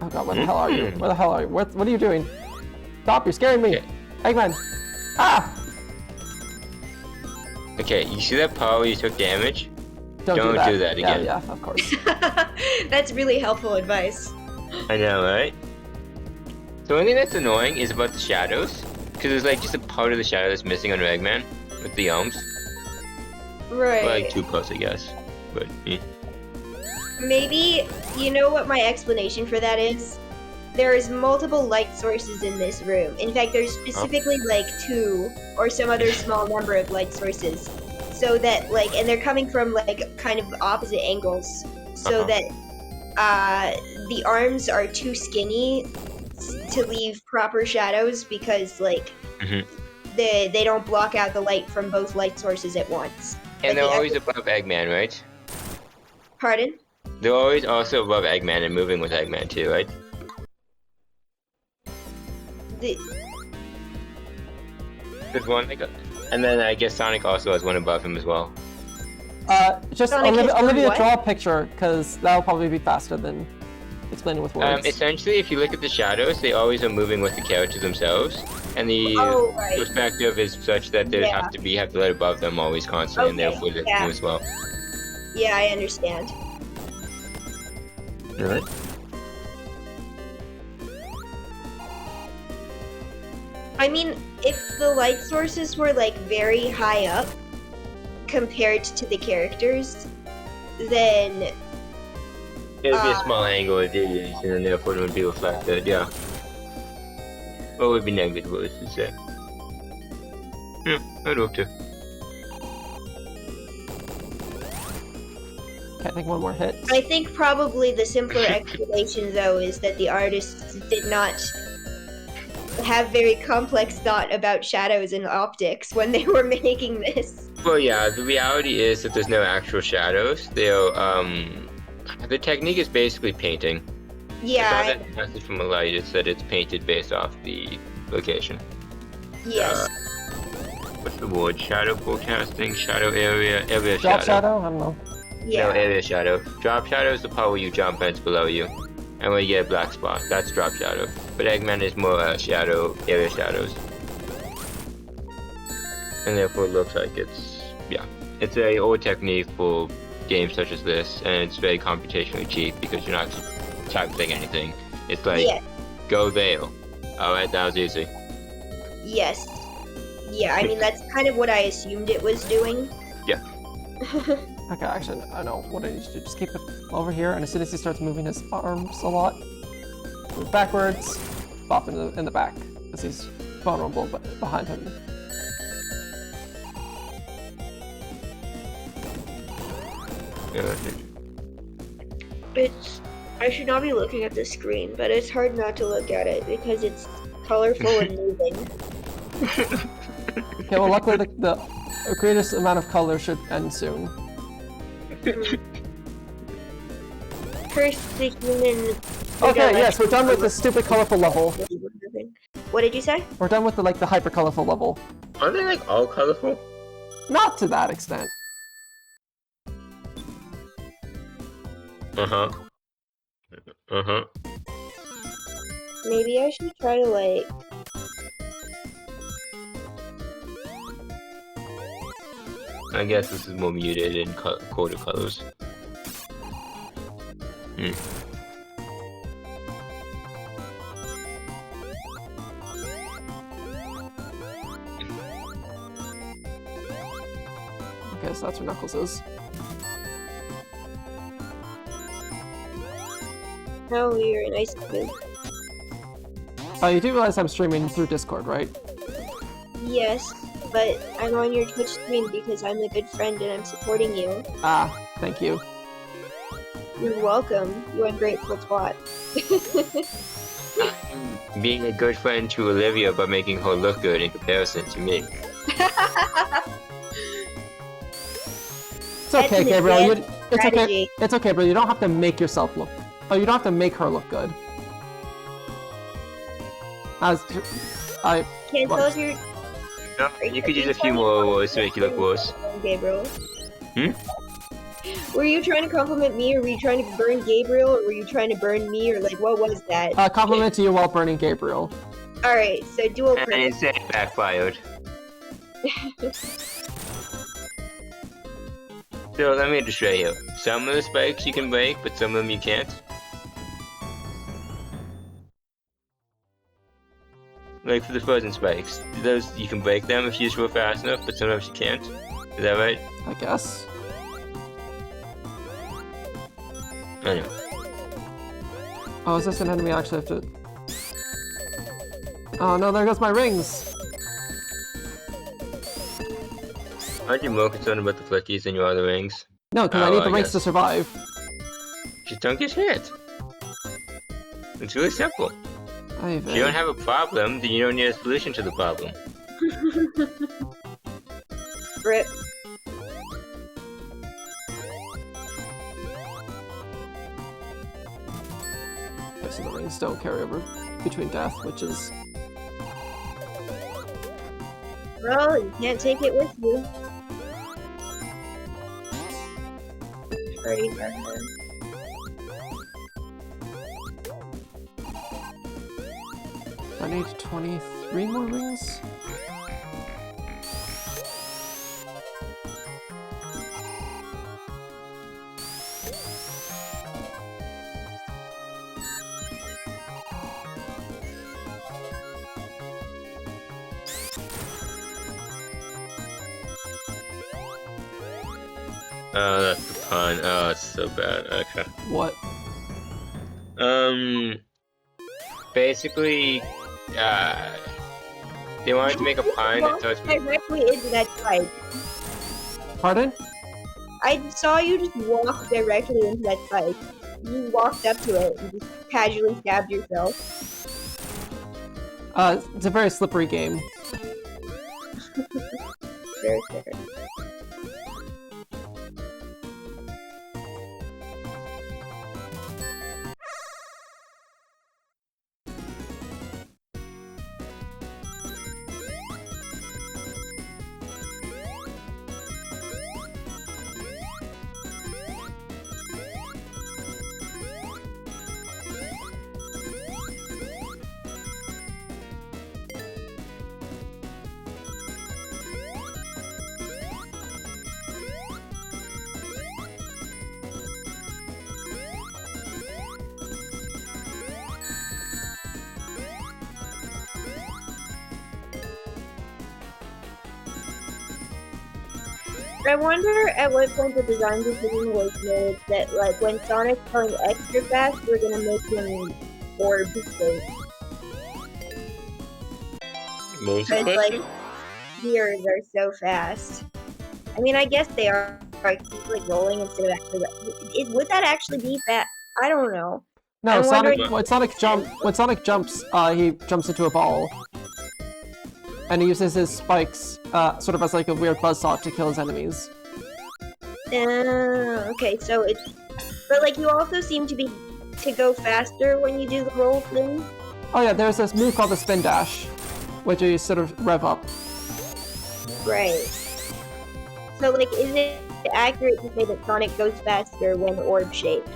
Speaker 1: Oh god, where the hell are you? Where the hell are you? What are you doing? Stop! You're scaring me.
Speaker 2: Okay.
Speaker 1: Eggman. Ah!
Speaker 2: Okay, you see that part where you took damage?
Speaker 1: Don't
Speaker 2: do that again.
Speaker 1: Yeah, of course.
Speaker 3: That's really helpful advice.
Speaker 2: I know, right? The only thing that's annoying is about the shadows. Because there's like just a part of the shadow that's missing on Eggman with the elms.
Speaker 3: Right.
Speaker 2: Or like two parts, I guess. But, yeah.
Speaker 3: Maybe, you know what my explanation for that is? There's multiple light sources in this room. In fact, there's specifically like 2 or some other small number of light sources. So that like, and they're coming from like kind of opposite angles. So that the arms are too skinny to leave proper shadows because like they don't block out the light from both light sources at once.
Speaker 2: And they're always above Eggman, right?
Speaker 3: Pardon?
Speaker 2: They're always also above Eggman and moving with Eggman too, right? There's one like, and then I guess Sonic also has one above him as well.
Speaker 1: Just
Speaker 3: Sonic has
Speaker 1: Olivia,
Speaker 3: what?
Speaker 1: draw a picture because that'll probably be faster than explaining with words.
Speaker 2: Essentially, if you look at the shadows, they always are moving with the characters themselves, and the
Speaker 3: right.
Speaker 2: perspective is such that they have to have the light above them always constantly, and therefore they do as well.
Speaker 3: Yeah, I understand.
Speaker 2: Really?
Speaker 3: I mean, if the light sources were like very high up compared to the characters, then
Speaker 2: It'd be a small angle of deviation, and therefore it would be reflected, yeah. Or it would be negligible, as you say. Yeah, I'd hope to.
Speaker 1: Can't take one more hit.
Speaker 3: I think probably the simpler explanation, though, is that the artists did not have very complex thought about shadows and optics when they were making this.
Speaker 2: Well, yeah, the reality is that there's no actual shadows. They'll, the technique is basically painting.
Speaker 3: Yeah.
Speaker 2: It's not that message from a light, it's that it's painted based off the location.
Speaker 3: Yes.
Speaker 2: What's the word? Shadow forecasting, shadow area
Speaker 1: Drop
Speaker 2: shadow.
Speaker 1: shadow? I don't know.
Speaker 3: Yeah.
Speaker 2: No, area shadow. Drop shadow is the part where you jump and it's below you. And where you get a black spot. That's drop shadow. But Eggman is more shadow, area shadows. And therefore it looks like it's, yeah. It's a old technique for games such as this, and it's very computationally cheap because you're not typing anything. It's like,
Speaker 3: Yeah.
Speaker 2: go veil. Alright, that was easy.
Speaker 3: Yes. Yeah, I mean, that's kind of what I assumed it was doing.
Speaker 2: Yeah.
Speaker 1: Okay, actually, I know what I need to do. Just keep it over here, and as soon as he starts moving his arms a lot, move backwards, pop in the back, because he's vulnerable but behind him.
Speaker 2: Yeah,
Speaker 3: I should not be looking at the screen, but it's hard not to look at it because it's colorful and moving.
Speaker 1: Okay, well, luckily the greatest amount of color should end soon.
Speaker 3: First, the human.
Speaker 1: Okay, yes, we're done with the stupid colorful level.
Speaker 3: What did you say?
Speaker 1: We're done with the hyper colorful level.
Speaker 2: Are they like all colorful?
Speaker 1: Not to that extent.
Speaker 2: Uh-huh. Uh-huh.
Speaker 3: Maybe I should try to like.
Speaker 2: I guess this is more muted in quarter colors.
Speaker 1: Okay, so that's where Knuckles is.
Speaker 3: Oh, you're an ice cube.
Speaker 1: You do realize I'm streaming through Discord, right?
Speaker 3: Yes, but I'm on your Twitch stream because I'm a good friend and I'm supporting you.
Speaker 1: Ah, thank you.
Speaker 3: You're welcome, you ungrateful twat.
Speaker 2: I'm being a good friend to Olivia by making her look good in comparison to me.
Speaker 1: It's okay,
Speaker 3: That's an
Speaker 1: Gabriel.
Speaker 3: advanced
Speaker 1: It's okay.
Speaker 3: strategy.
Speaker 1: It's okay, bro. You don't have to make yourself look. Oh, you don't have to make her look good. I
Speaker 3: Can't
Speaker 1: What?
Speaker 3: tell if you're
Speaker 2: No, you could use a few more words to make you look worse.
Speaker 3: Gabriel.
Speaker 2: Hmm?
Speaker 3: Were you trying to compliment me, or were you trying to burn Gabriel, or were you trying to burn me, or like what was that?
Speaker 1: compliment to you while burning Gabriel.
Speaker 3: All right, so dual
Speaker 2: And
Speaker 3: purpose.
Speaker 2: instead it backfired. So let me just show you. Some of the spikes you can break, but some of them you can't. Like for the frozen spikes, those you can break them if you just go fast enough, but sometimes you can't. Is that right?
Speaker 1: I guess.
Speaker 2: Anyway.
Speaker 1: Oh, is this an enemy I actually have to... Oh no, there goes my rings!
Speaker 2: Aren't you more concerned about the flickies than you are the rings?
Speaker 1: No, because I
Speaker 2: Oh,
Speaker 1: need the
Speaker 2: I
Speaker 1: rings
Speaker 2: guess.
Speaker 1: to survive.
Speaker 2: Just don't get hit. It's really simple. If you don't have a problem, then you don't need a solution to the problem.
Speaker 3: Rip.
Speaker 1: Okay, so the rings don't carry over between death, which is...
Speaker 3: Well, you can't take it with you. Freddy Mercury.
Speaker 1: I need 23 more rings?
Speaker 2: Oh, that's the pun. Oh, it's so bad. Okay.
Speaker 1: What?
Speaker 2: Basically, they wanted to make a pun that starts with...
Speaker 3: directly into that spike.
Speaker 1: Pardon?
Speaker 3: I saw you just walk directly into that spike. You walked up to it and just casually stabbed yourself.
Speaker 1: It's a very slippery game.
Speaker 3: Very fair. I wonder at what point the design decision was made that, like, when Sonic's going extra fast, we're gonna make him orb shape.
Speaker 2: What was the
Speaker 3: Because, like,
Speaker 2: question?
Speaker 3: gears are so fast. I mean, I guess they are, like, rolling instead of actually... Would that actually be fast? I don't know.
Speaker 1: No,
Speaker 3: I'm
Speaker 1: Sonic.
Speaker 3: wondering-
Speaker 1: When Sonic jumps, he jumps into a ball, and he uses his spikes, sort of as like a weird buzzsaw to kill his enemies.
Speaker 3: Okay, so it's... But, like, you also seem to go faster when you do the roll thing.
Speaker 1: Oh yeah, there's this move called the spin dash, which you sort of rev up.
Speaker 3: Right. So, like, is it accurate to say that Sonic goes faster when orb-shaped?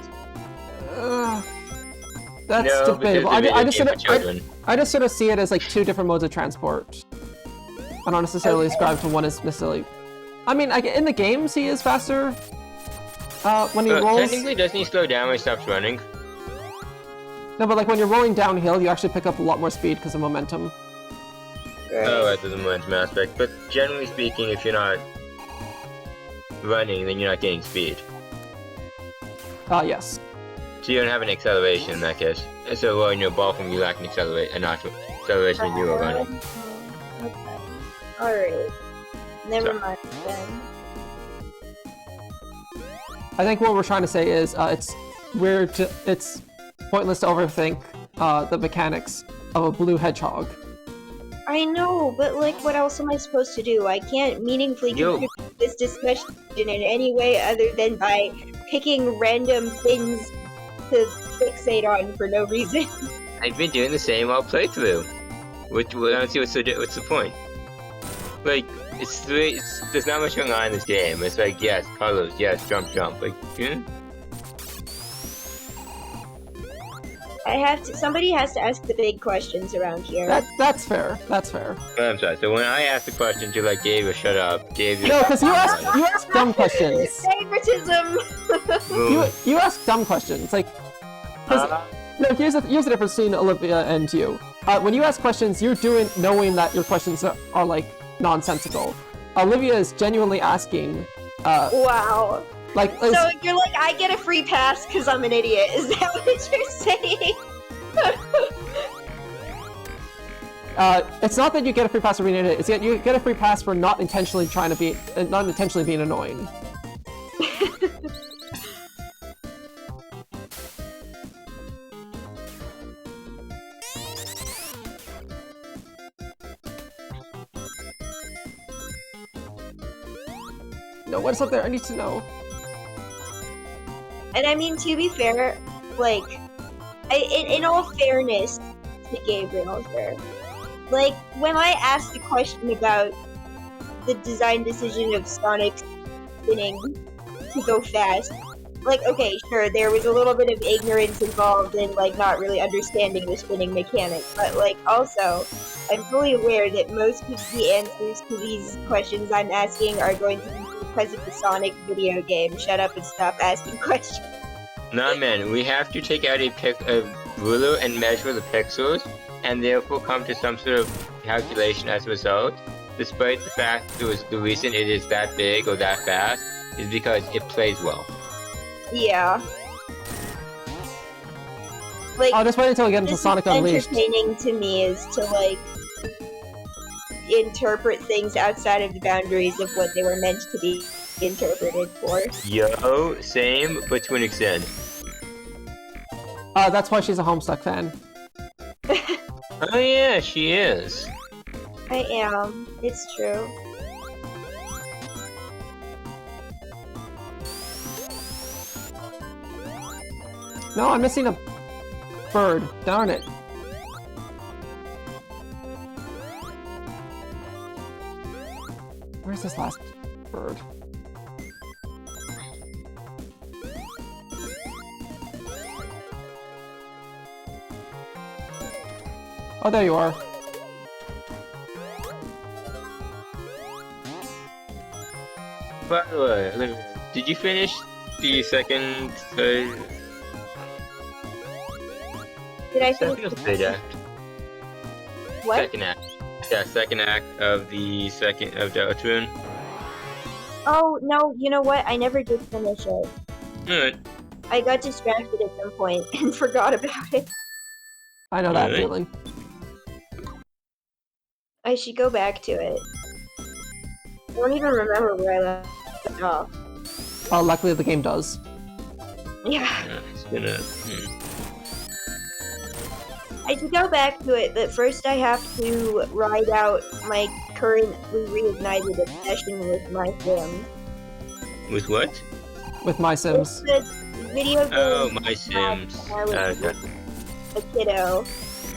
Speaker 1: That's
Speaker 2: No,
Speaker 1: debatable.
Speaker 2: because
Speaker 1: I
Speaker 2: they
Speaker 1: just
Speaker 2: made
Speaker 1: sort
Speaker 2: it
Speaker 1: of,
Speaker 2: for children.
Speaker 1: I just sort of see it as like two different modes of transport. I don't necessarily ascribe to one as necessarily. I mean, in the games he is faster. When he rolls.
Speaker 2: Technically, doesn't he slow down when he stops running?
Speaker 1: No, but like when you're rolling downhill, you actually pick up a lot more speed because of momentum.
Speaker 2: Oh, that's the momentum aspect. But generally speaking, if you're not running, then you're not gaining speed.
Speaker 1: Yes.
Speaker 2: So you don't have an acceleration in that case. So when you're ball from, you lack an acceleration when you are running.
Speaker 3: Okay. Alright. Never
Speaker 2: So-
Speaker 3: mind then.
Speaker 1: I think what we're trying to say is it's pointless to overthink the mechanics of a blue hedgehog.
Speaker 3: I know, but, like, what else am I supposed to do? I can't meaningfully contribute to this discussion in any way other than by picking random things to fixate on for no reason.
Speaker 2: I've been doing the same all playthrough. I don't see what's the point. Like, there's not much going on in this game. It's like, yes, colors, yes, jump. Like, yeah.
Speaker 3: Somebody has to ask the big questions around here.
Speaker 1: That's fair. That's fair.
Speaker 2: Oh, I'm sorry. So when I asked the question, you like gave a shut up, gave you.
Speaker 1: No, because you ask dumb questions.
Speaker 3: Favoritism!
Speaker 1: You ask dumb questions. Like, 'cause- no, here's the difference between Olivia and you. When you ask questions, you're doing knowing that your questions are like nonsensical. Olivia is genuinely asking.
Speaker 3: Wow.
Speaker 1: Like,
Speaker 3: So you're like, I get a free pass because I'm an idiot. Is that what you're saying?
Speaker 1: it's not that you get a free pass for being an idiot. It's that you get a free pass for not intentionally being annoying. No, what's up there? I need to know.
Speaker 3: And I mean, to be fair, like, in all fairness to Gabriel here, like, when I asked the question about the design decision of Sonic spinning to go fast, like, okay, sure, there was a little bit of ignorance involved in, like, not really understanding the spinning mechanic, but, like, also, I'm fully aware that most of the answers to these questions I'm asking are going to be because of the Sonic video game. Shut up and stop asking questions.
Speaker 2: Nah, man, we have to take out a ruler and measure the pixels, and therefore come to some sort of calculation as a result. Despite the fact that the reason it is that big or that fast is because it plays well.
Speaker 3: Yeah. Like,
Speaker 1: I'll just wait until we get into
Speaker 3: this
Speaker 1: Sonic
Speaker 3: is
Speaker 1: Unleashed.
Speaker 3: entertaining to me is to like interpret things outside of the boundaries of what they were meant to be interpreted for.
Speaker 2: Yo, same, but to an extent.
Speaker 1: That's why she's a Homestuck fan.
Speaker 2: Oh yeah, she is.
Speaker 3: I am. It's true.
Speaker 1: No, I'm missing a bird. Darn it. Where's this last bird? Oh, there you are.
Speaker 2: By the way, did you finish the second?
Speaker 3: Did I finish
Speaker 2: Second or third act?
Speaker 3: what?
Speaker 2: Second act. Yeah, second act of the Tune.
Speaker 3: Oh no! You know what? I never did finish it.
Speaker 2: Alright.
Speaker 3: I got distracted at some point and forgot about it.
Speaker 1: I know that
Speaker 2: Really?
Speaker 1: feeling.
Speaker 3: I should go back to it. I don't even remember where I left off.
Speaker 1: Oh, luckily the game does.
Speaker 3: Yeah.
Speaker 2: Yeah, it's gonna.
Speaker 3: I should go back to it, but first I have to ride out my currently reignited obsession with my Sims.
Speaker 2: With what?
Speaker 1: With my Sims.
Speaker 3: The video game
Speaker 2: Oh, my Sims.
Speaker 3: I was
Speaker 2: Okay.
Speaker 3: a kiddo.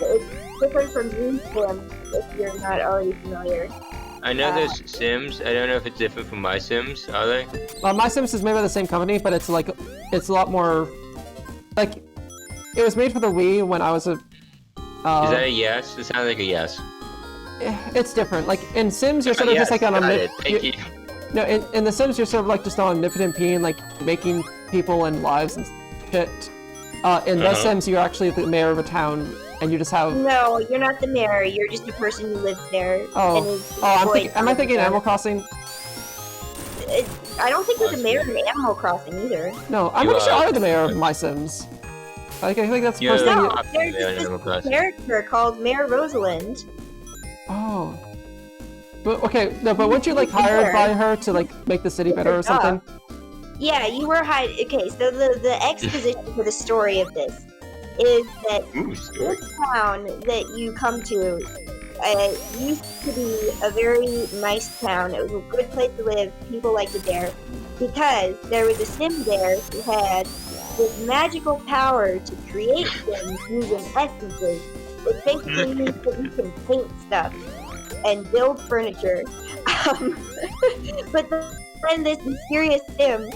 Speaker 3: It's different from New Sims if you're not already familiar.
Speaker 2: I know there's Sims. I don't know if it's different from my Sims. Are they?
Speaker 1: My Sims is made by the same company, but it's like, it's a lot more, like, it was made for the Wii when I was a,
Speaker 2: Is that a yes? It sounds like a yes.
Speaker 1: it's different. Like, in Sims, you're sort of just like an
Speaker 2: got it. Thank you.
Speaker 1: No, in The Sims, you're sort of like just an omnipotent being, like, making people and lives and shit. In The Sims, you're actually the mayor of a town, and you just have...
Speaker 3: No, you're not the mayor. You're just a person who lives there.
Speaker 1: Oh,
Speaker 3: and is
Speaker 1: am I thinking Animal Crossing?
Speaker 3: I don't think you're the mayor in Animal Crossing either.
Speaker 1: No, I'm
Speaker 2: You
Speaker 1: pretty sure
Speaker 2: are.
Speaker 1: I'm the mayor of my Sims. Like, I think that's the
Speaker 2: You're
Speaker 1: first thing
Speaker 3: No,
Speaker 1: you...
Speaker 3: there's
Speaker 2: Animal
Speaker 3: this
Speaker 2: Crossing.
Speaker 3: character called Mayor Rosalind.
Speaker 1: Oh. But, okay, no, but weren't you, like, hired by her to, like, make the city better or something?
Speaker 3: Yeah, you were hired. Okay, so the exposition for the story of this is that
Speaker 2: Ooh, story.
Speaker 3: this town that you come to used to be a very nice town. It was a good place to live. People liked it there because there was a sim there who had this magical power to create things using essences, which basically means that you can paint stuff and build furniture. But then this mysterious sim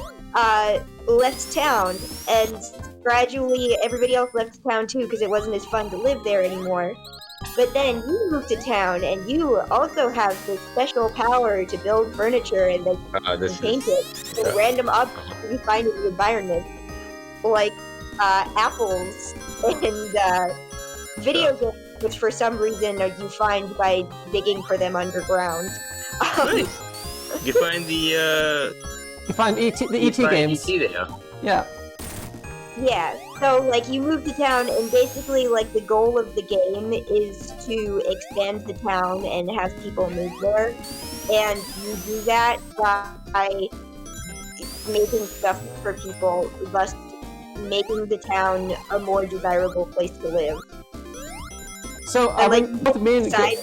Speaker 3: left town, and gradually everybody else left town too because it wasn't as fun to live there anymore. But then you moved to town, and you also have this special power to build furniture and then paint it with random objects that you find in the environment, like apples and video games, which for some reason you find by digging for them underground.
Speaker 2: Nice. You find the
Speaker 1: You find the ET games.
Speaker 2: ET there.
Speaker 1: Yeah.
Speaker 3: Yeah, so like you move to town, and basically like the goal of the game is to expand the town and have people move there, and you do that by making stuff for people, thus making the town a more desirable place to live.
Speaker 1: So,
Speaker 3: And like
Speaker 1: both me and...
Speaker 3: side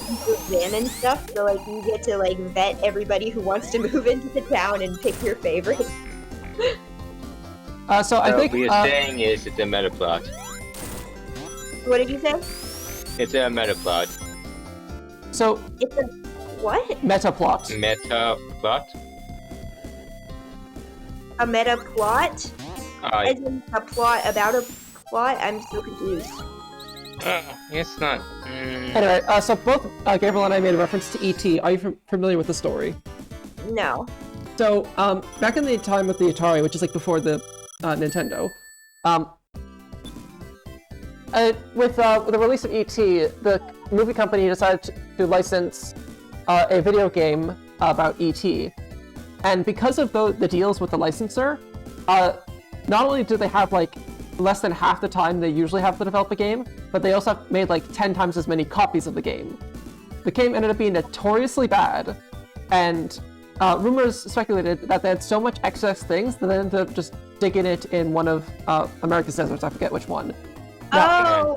Speaker 3: van and stuff, so like you get to like vet everybody who wants to move into the town and pick your favorite.
Speaker 1: so I think...
Speaker 2: What you're saying is it's a meta plot.
Speaker 3: What did you say?
Speaker 2: It's a meta plot.
Speaker 1: So,
Speaker 3: It's a what?
Speaker 1: meta plot.
Speaker 2: Meta plot?
Speaker 3: A meta plot? As in a plot about a plot? I'm so confused.
Speaker 2: It's not.
Speaker 1: Anyway, so both Gabriel and I made a reference to ET. Are you familiar with the story?
Speaker 3: No.
Speaker 1: So, back in the time with the Atari, which is like before the Nintendo, with the release of ET, the movie company decided to license a video game about ET. And because of the deals with the licensor, not only do they have like less than half the time they usually have to develop a game, but they also have made like 10 times as many copies of the game. The game ended up being notoriously bad, and rumors speculated that they had so much excess things that they ended up just digging it in one of America's deserts. I forget which one. Now,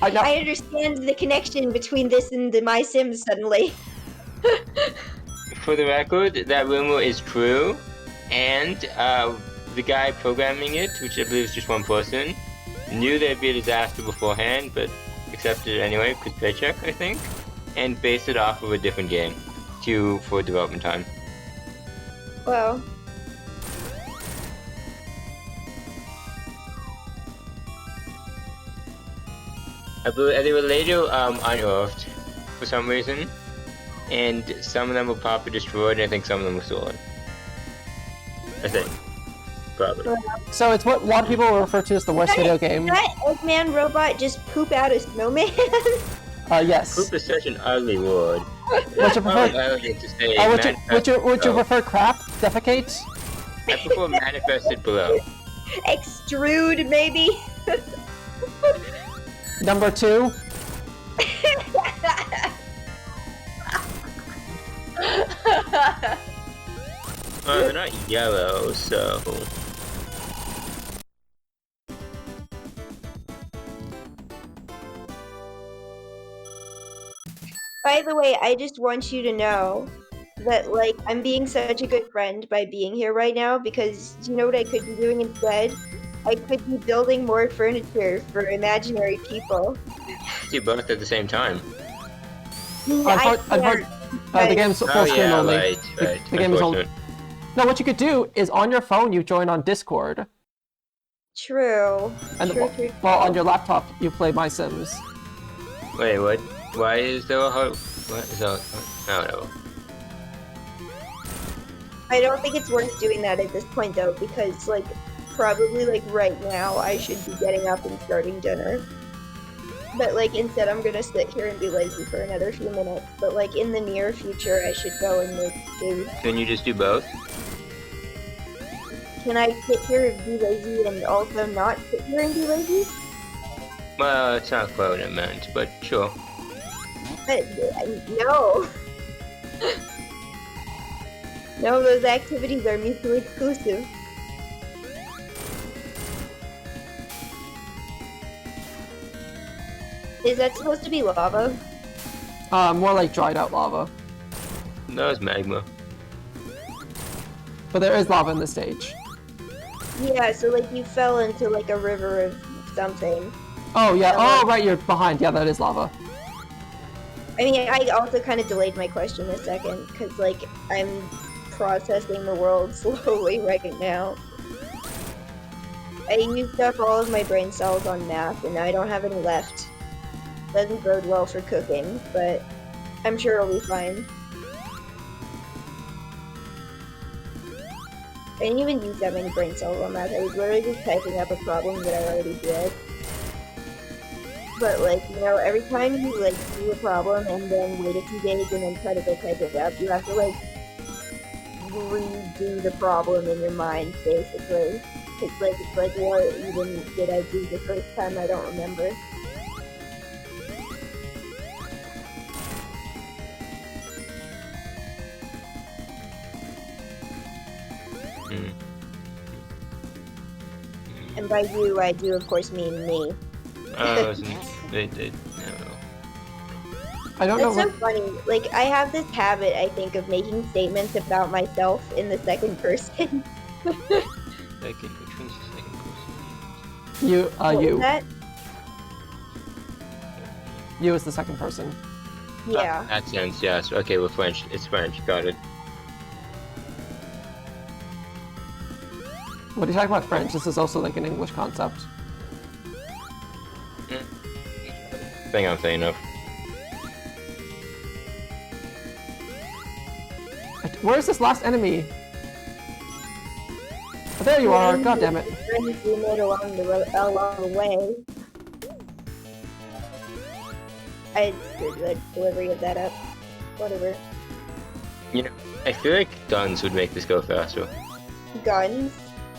Speaker 3: I understand the connection between this and the My Sims suddenly.
Speaker 2: For the record, that rumor is true, and the guy programming it, which I believe is just one person, knew there'd be a disaster beforehand, but accepted it anyway because paycheck, I think, and based it off of a different game for development time.
Speaker 3: Wow.
Speaker 2: I believe they were later unearthed for some reason, and some of them were probably destroyed, and I think some of them were stolen. I think. Probably.
Speaker 1: So it's what a lot of people refer to as the worst video game.
Speaker 3: Did that Eggman robot just poop out a snowman?
Speaker 1: Yes.
Speaker 2: Poop is such an ugly word.
Speaker 1: Would you prefer?
Speaker 2: To say
Speaker 1: Would you prefer crap? Defecate?
Speaker 2: I prefer manifested below.
Speaker 3: Extrude, maybe?
Speaker 1: Number 2.
Speaker 2: They're not yellow, so...
Speaker 3: By the way, I just want you to know that, like, I'm being such a good friend by being here right now, because you know what I could be doing instead? I could be building more furniture for imaginary people.
Speaker 2: Do both at the same time.
Speaker 1: The game's full screen only.
Speaker 2: Right.
Speaker 1: The game is only. No, what you could do is on your phone you join on Discord.
Speaker 3: True.
Speaker 1: And
Speaker 3: True.
Speaker 1: while on your laptop you play My Sims.
Speaker 2: Wait, what? Why is there a what is that? I don't know.
Speaker 3: I don't think it's worth doing that at this point though, because like probably like right now I should be getting up and starting dinner. But like instead I'm gonna sit here and be lazy for another few minutes. But like in the near future I should go and make food.
Speaker 2: Can you just do both?
Speaker 3: Can I sit here and be lazy and also not sit here and be lazy?
Speaker 2: Well, it's not quite what I meant, but sure.
Speaker 3: But no. No, those activities are mutually exclusive. Is that supposed to be lava?
Speaker 1: More like dried out lava.
Speaker 2: That was magma.
Speaker 1: But there is lava in this stage.
Speaker 3: Yeah, so like you fell into like a river of something.
Speaker 1: Oh yeah, oh right, you're behind. Yeah, that is lava.
Speaker 3: I mean, I also kind of delayed my question a second, because like I'm processing the world slowly right now. I used up all of my brain cells on math, and now I don't have any left. Doesn't bode well for cooking, but I'm sure it'll be fine. I didn't even use that many brain cells on math. I was literally just typing up a problem that I already did. But like, you know, every time you like do a problem and then wait a few days and then try to go type it up, you have to like redo the problem in your mind, basically. It's like what even did I do the first time? I don't remember. And by you, I do of course mean me.
Speaker 2: They no.
Speaker 1: I don't know.
Speaker 3: That's so funny. Like, I have this habit, I think, of making statements about myself in the second person.
Speaker 2: Which one's the second person?
Speaker 1: You,
Speaker 3: What was
Speaker 1: you.
Speaker 3: that?
Speaker 1: You is the second person.
Speaker 3: Yeah.
Speaker 2: That sense, yes. Okay, we're French. It's French. Got it.
Speaker 1: What are you talking about French? This is also like an English concept.
Speaker 2: Thing I'm thinking of.
Speaker 1: Where is this last enemy? Oh, there you are. God damn it.
Speaker 3: Friends we made along the way. I screwed the delivery of that up. Whatever.
Speaker 2: You know, I feel like guns would make this go faster.
Speaker 3: Guns?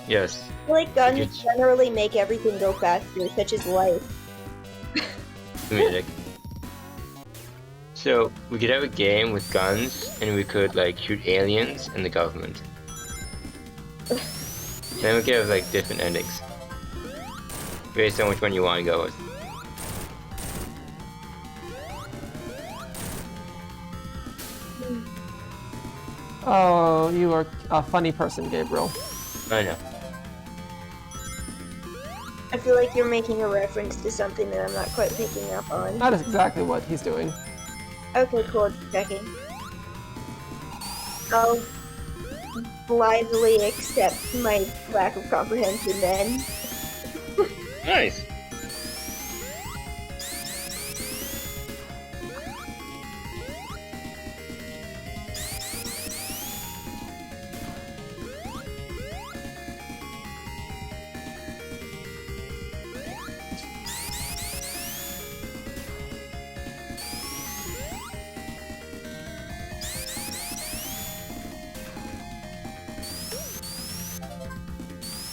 Speaker 2: Yes.
Speaker 3: I feel like guns
Speaker 2: Gadget.
Speaker 3: generally make everything go faster, such as life.
Speaker 2: Comedic. So we could have a game with guns, and we could like shoot aliens and the government. Then we could have like different endings based on which one you want to go with.
Speaker 1: Oh, you are a funny person, Gabriel.
Speaker 2: I know.
Speaker 3: I feel like you're making a reference to something that I'm not quite picking up on.
Speaker 1: That is exactly what he's doing.
Speaker 3: Okay, cool. Checking. I'll blithely accept my lack of comprehension then.
Speaker 2: Nice.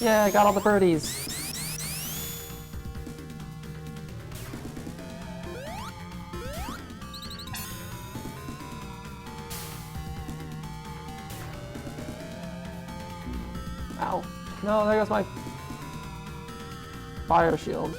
Speaker 1: Yeah, I got all the birdies. Ow. No, there goes my fire shield.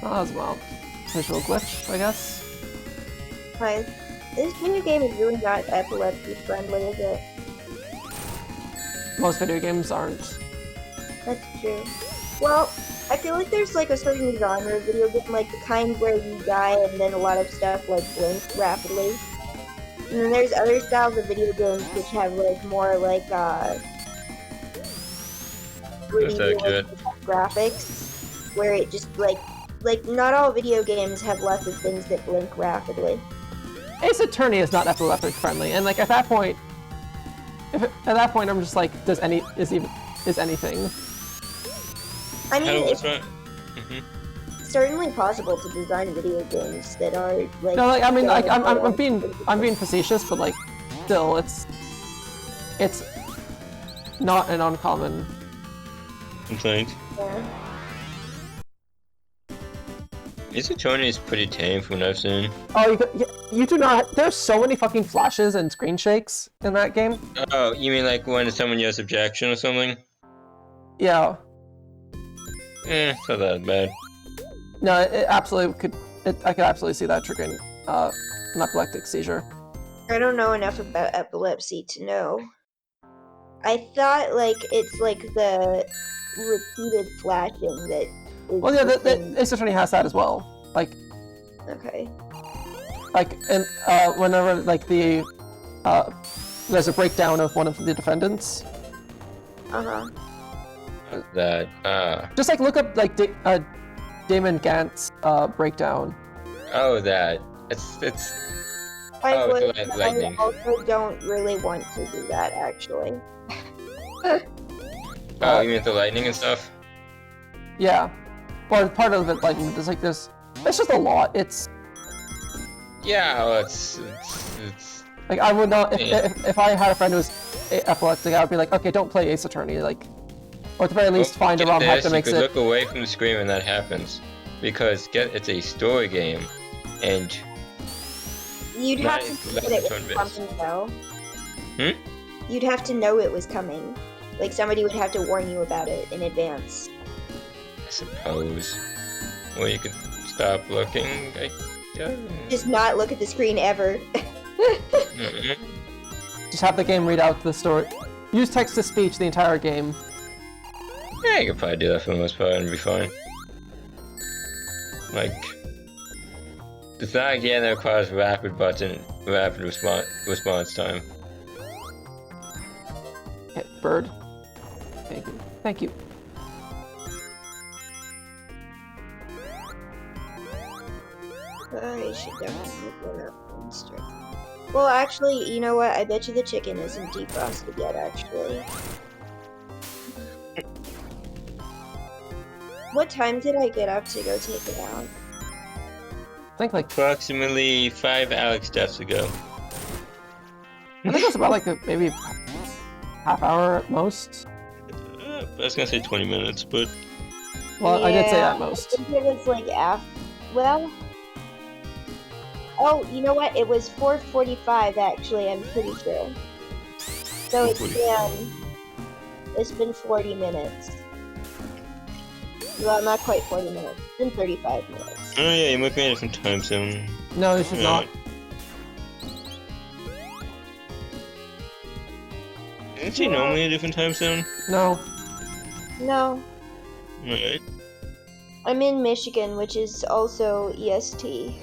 Speaker 1: Oh, that was a wild visual glitch, I guess.
Speaker 3: Right. This video game is really not epilepsy friendly, is it?
Speaker 1: Most video games aren't.
Speaker 3: That's true. Well, I feel like there's like a certain genre of video game, like the kind where you die and then a lot of stuff like blinks rapidly. And then there's other styles of video games which have like more like 3D
Speaker 2: that good?
Speaker 3: graphics, where it just like not all video games have lots of things that blink rapidly.
Speaker 1: Ace Attorney is not epileptic friendly, and like at that point, I'm just like, is anything?
Speaker 3: I mean,
Speaker 2: That's
Speaker 3: it's
Speaker 2: right.
Speaker 3: certainly possible to design video games that are like.
Speaker 1: No, like I mean, like I'm being facetious, but like, still, it's not an uncommon.
Speaker 2: Complaint.
Speaker 3: Yeah.
Speaker 2: Ace Attorney is pretty tame from what I've seen.
Speaker 1: Oh, you do not. There's so many fucking flashes and screen shakes in that game.
Speaker 2: Oh, you mean like when someone yells objection or something?
Speaker 1: Yeah.
Speaker 2: It's not that bad.
Speaker 1: No, it absolutely could. I could absolutely see that triggering an epileptic seizure.
Speaker 3: I don't know enough about epilepsy to know. I thought like it's like the repeated flashing that.
Speaker 1: Well, yeah, the Ace Attorney has that as well. Like,
Speaker 3: Okay.
Speaker 1: like, and whenever like there's a breakdown of one of the defendants. Just like look up like Damon Gant's breakdown.
Speaker 2: Oh, that. It's.
Speaker 3: I
Speaker 2: Oh,
Speaker 3: would,
Speaker 2: the lightning.
Speaker 3: I also don't really want to do that actually.
Speaker 2: Oh, you mean the lightning and stuff?
Speaker 1: Yeah. Well, part of it, like, there's like this. It's just a lot. It's
Speaker 2: Yeah, well, it's
Speaker 1: like I would not
Speaker 2: Yeah.
Speaker 1: if I had a friend who was epileptic, I would be like, okay, don't play Ace Attorney, like, or at the very least find a ROM hack that makes
Speaker 2: you could
Speaker 1: it.
Speaker 2: look away from the screen when that happens, because it's a story game, and
Speaker 3: You'd have
Speaker 2: Nice,
Speaker 3: to know
Speaker 2: that's
Speaker 3: that it
Speaker 2: the
Speaker 3: was
Speaker 2: turn
Speaker 3: coming though.
Speaker 2: Hmm?
Speaker 3: You'd have to know it was coming. Like somebody would have to warn you about it in advance.
Speaker 2: I suppose, or you could stop looking. I guess.
Speaker 3: Just not look at the screen ever.
Speaker 2: Mm-mm.
Speaker 1: Just have the game read out the story. Use text to speech the entire game.
Speaker 2: Yeah, you could probably do that for the most part and be fine. Like, it's not a game that requires rapid response time.
Speaker 1: Hit bird. Thank you. Thank you.
Speaker 3: I should definitely go up and start. Well, actually, you know what? I bet you the chicken isn't defrosted yet, actually. What time did I get up to go take it out?
Speaker 1: I think like
Speaker 2: Approximately 5 Alex deaths ago.
Speaker 1: I think it was about like maybe half hour at most.
Speaker 2: I was gonna say 20 minutes, but
Speaker 1: Well, I did say
Speaker 3: Yeah,
Speaker 1: at most.
Speaker 3: I think it was like well... Oh, you know what? It was 4:45 actually, I'm pretty sure. So it's been 40 minutes. Well, not quite 40 minutes. It's been 35 minutes.
Speaker 2: oh yeah, you might be in a different time zone.
Speaker 1: No, this is not.
Speaker 2: Isn't she normally a different time zone?
Speaker 1: No.
Speaker 3: No,
Speaker 2: Alright.
Speaker 3: I'm in Michigan, which is also EST.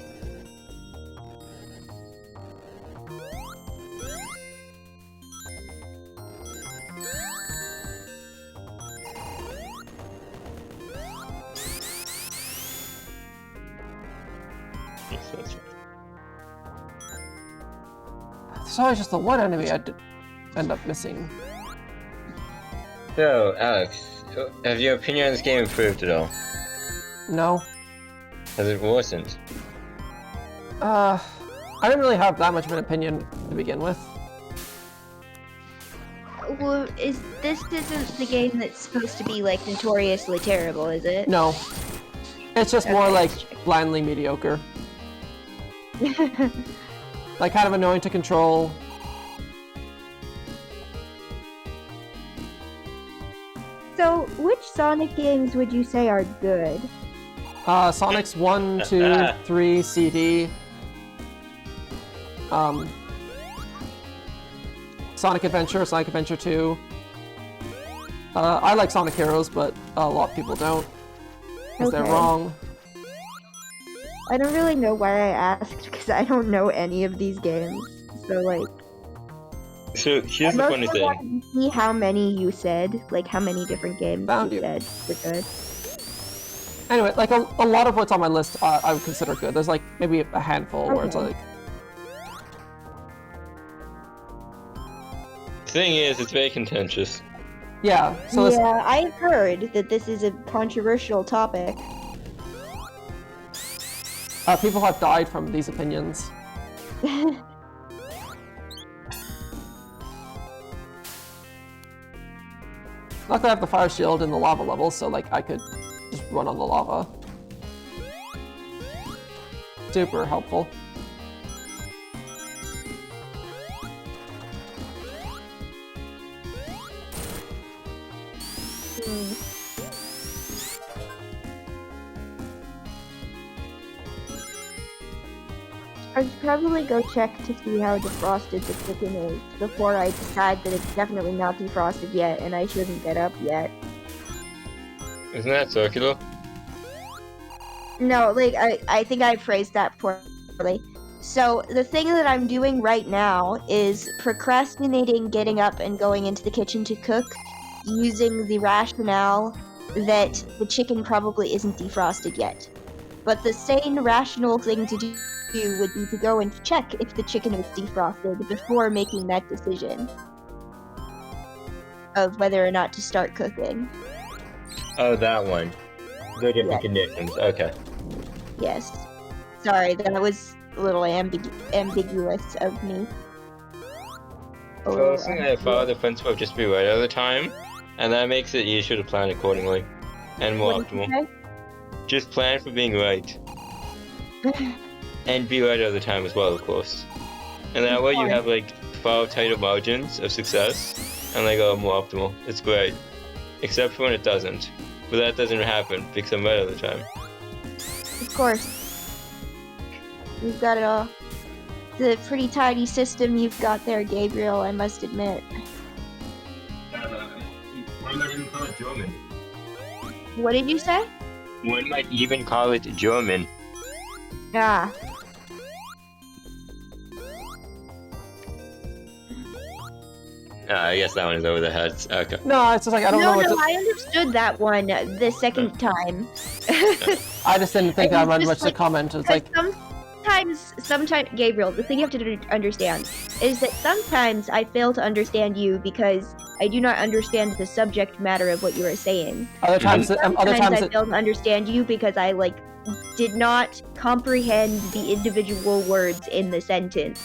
Speaker 2: Yes, that's right.
Speaker 1: There's always just the one enemy I did end up missing.
Speaker 2: So, Alex, has your opinion on this game improved at all?
Speaker 1: No.
Speaker 2: Has it worsened?
Speaker 1: I didn't really have that much of an opinion to begin with.
Speaker 3: Well, this isn't the game that's supposed to be like notoriously terrible, is it?
Speaker 1: No. It's just more
Speaker 3: Okay.
Speaker 1: like blindly mediocre. Like kind of annoying to control.
Speaker 3: So, which Sonic games would you say are good?
Speaker 1: Sonic's 1, 2, 3, CD. Sonic Adventure, Sonic Adventure 2. I like Sonic Heroes, but a lot of people don't. Because they're
Speaker 3: Okay.
Speaker 1: wrong.
Speaker 3: I don't really know why I asked, because I don't know any of these games. So, like...
Speaker 2: So, here's the
Speaker 3: I
Speaker 2: funny
Speaker 3: mostly
Speaker 2: thing.
Speaker 3: wanted to see how many you said, like how many different games
Speaker 1: Found you.
Speaker 3: said were good.
Speaker 1: Anyway, like a lot of what's on my list I would consider good. There's like maybe a handful where it's
Speaker 3: Okay.
Speaker 1: like,
Speaker 2: Thing is, it's very contentious.
Speaker 1: yeah, so this,
Speaker 3: Yeah, I've heard that this is a controversial topic.
Speaker 1: people have died from these opinions. Luckily I have the fire shield in the lava level, so like I could just run on the lava. Super helpful.
Speaker 3: I should probably go check to see how defrosted the chicken is before I decide that it's definitely not defrosted yet and I shouldn't get up yet.
Speaker 2: Isn't that circular?
Speaker 3: No, like, I think I phrased that poorly. So, the thing that I'm doing right now is procrastinating getting up and going into the kitchen to cook, using the rationale that the chicken probably isn't defrosted yet. But the sane, rational thing to do would be to go and check if the chicken was defrosted before making that decision of whether or not to start cooking.
Speaker 2: Oh, that one. The different
Speaker 3: Yeah.
Speaker 2: conditions. Okay.
Speaker 3: Yes. Sorry, that was a little ambiguous of me. A little
Speaker 2: Personally, I follow the principle of just be right all the time, and that makes it easier to plan accordingly and more
Speaker 3: What did you
Speaker 2: optimal. Just plan for being right. And be right all the time as well, of course. And that way you have like far tighter margins of success and like more optimal. It's great. Except for when it doesn't. But that doesn't happen because I'm right all the time.
Speaker 3: Of course. You've got it all. It's a pretty tidy system you've got there, Gabriel, I must admit.
Speaker 2: One might even call it German.
Speaker 3: What did you say?
Speaker 2: One might even call it German.
Speaker 3: Ah.
Speaker 2: I guess that one is over the heads. Okay.
Speaker 1: No, it's just like I don't know what to,
Speaker 3: I understood that one the second time.
Speaker 1: I just didn't think
Speaker 3: It
Speaker 1: I
Speaker 3: was
Speaker 1: had
Speaker 3: just
Speaker 1: much to
Speaker 3: like-
Speaker 1: comment. It's like,
Speaker 3: Sometimes sometimes, Gabriel, the thing you have to understand is that sometimes I fail to understand you because I do not understand the subject matter of what you are saying.
Speaker 1: Other times,
Speaker 3: I fail to understand you because I did not comprehend the individual words in the sentence.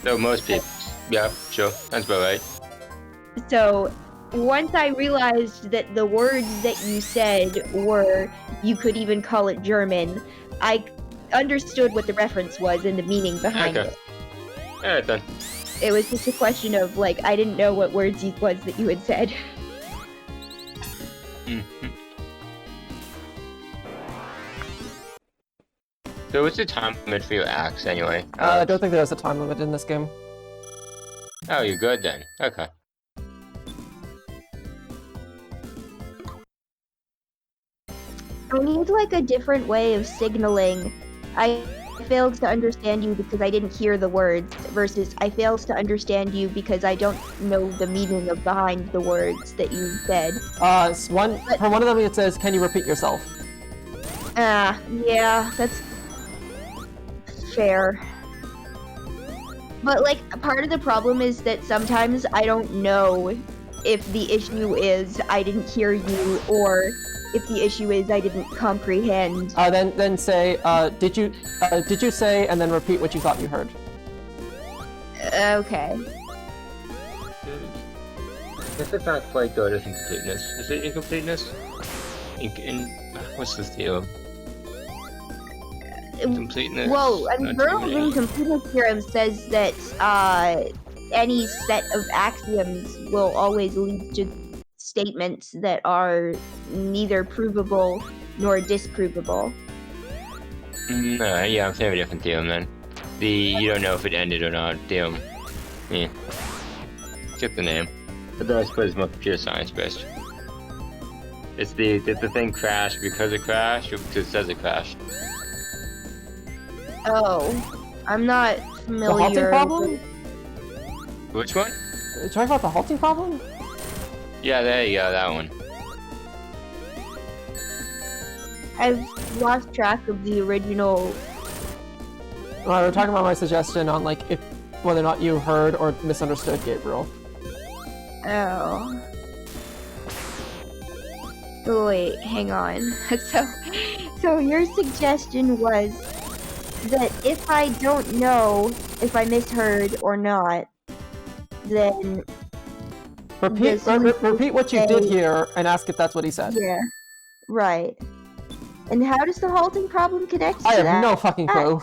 Speaker 2: So most people. Yeah, sure. That's about right.
Speaker 3: So once I realized that the words that you said were, you could even call it German, I understood what the reference was and the meaning behind it.
Speaker 2: Alright then.
Speaker 3: It was just a question of, I didn't know what words it was that you had said.
Speaker 2: So what's the time limit for your axe, anyway?
Speaker 1: I don't think there's a time limit in this game.
Speaker 2: Oh, you're good then. Okay.
Speaker 3: I need, a different way of signaling. I failed to understand you because I didn't hear the words, versus I failed to understand you because I don't know the meaning behind the words that you said.
Speaker 1: For one of them it says, "Can you repeat yourself?"
Speaker 3: Yeah, that's fair. But, part of the problem is that sometimes I don't know if the issue is I didn't hear you, or if the issue is I didn't comprehend.
Speaker 1: Then say, did you say, and then repeat what you thought you heard.
Speaker 3: Okay.
Speaker 2: If it's not quite good as incompleteness. Is it incompleteness? What's the theorem? Incompleteness.
Speaker 3: Well, Vernal's incompleteness theorem says that any set of axioms will always lead to statements that are neither provable nor disprovable.
Speaker 2: No, yeah, I'm saying a different theorem then. You don't know if it ended or not theorem. Yeah. Skip the name. But then I suppose it's more computer science based. It's did the thing crash because it crashed or because it says it crashed?
Speaker 3: Oh, I'm not familiar.
Speaker 1: The halting problem?
Speaker 2: Which one?
Speaker 1: Are you talking about the halting problem?
Speaker 2: Yeah, there you go, that one.
Speaker 3: I've lost track of the original.
Speaker 1: We're talking about my suggestion on whether or not you heard or misunderstood Gabriel.
Speaker 3: Oh. Oh wait, hang on. So your suggestion was that if I don't know if I misheard or not, then
Speaker 1: repeat what you did hear and ask if that's what he said.
Speaker 3: Yeah, right. And how does the halting problem connect to that?
Speaker 1: I have no fucking clue.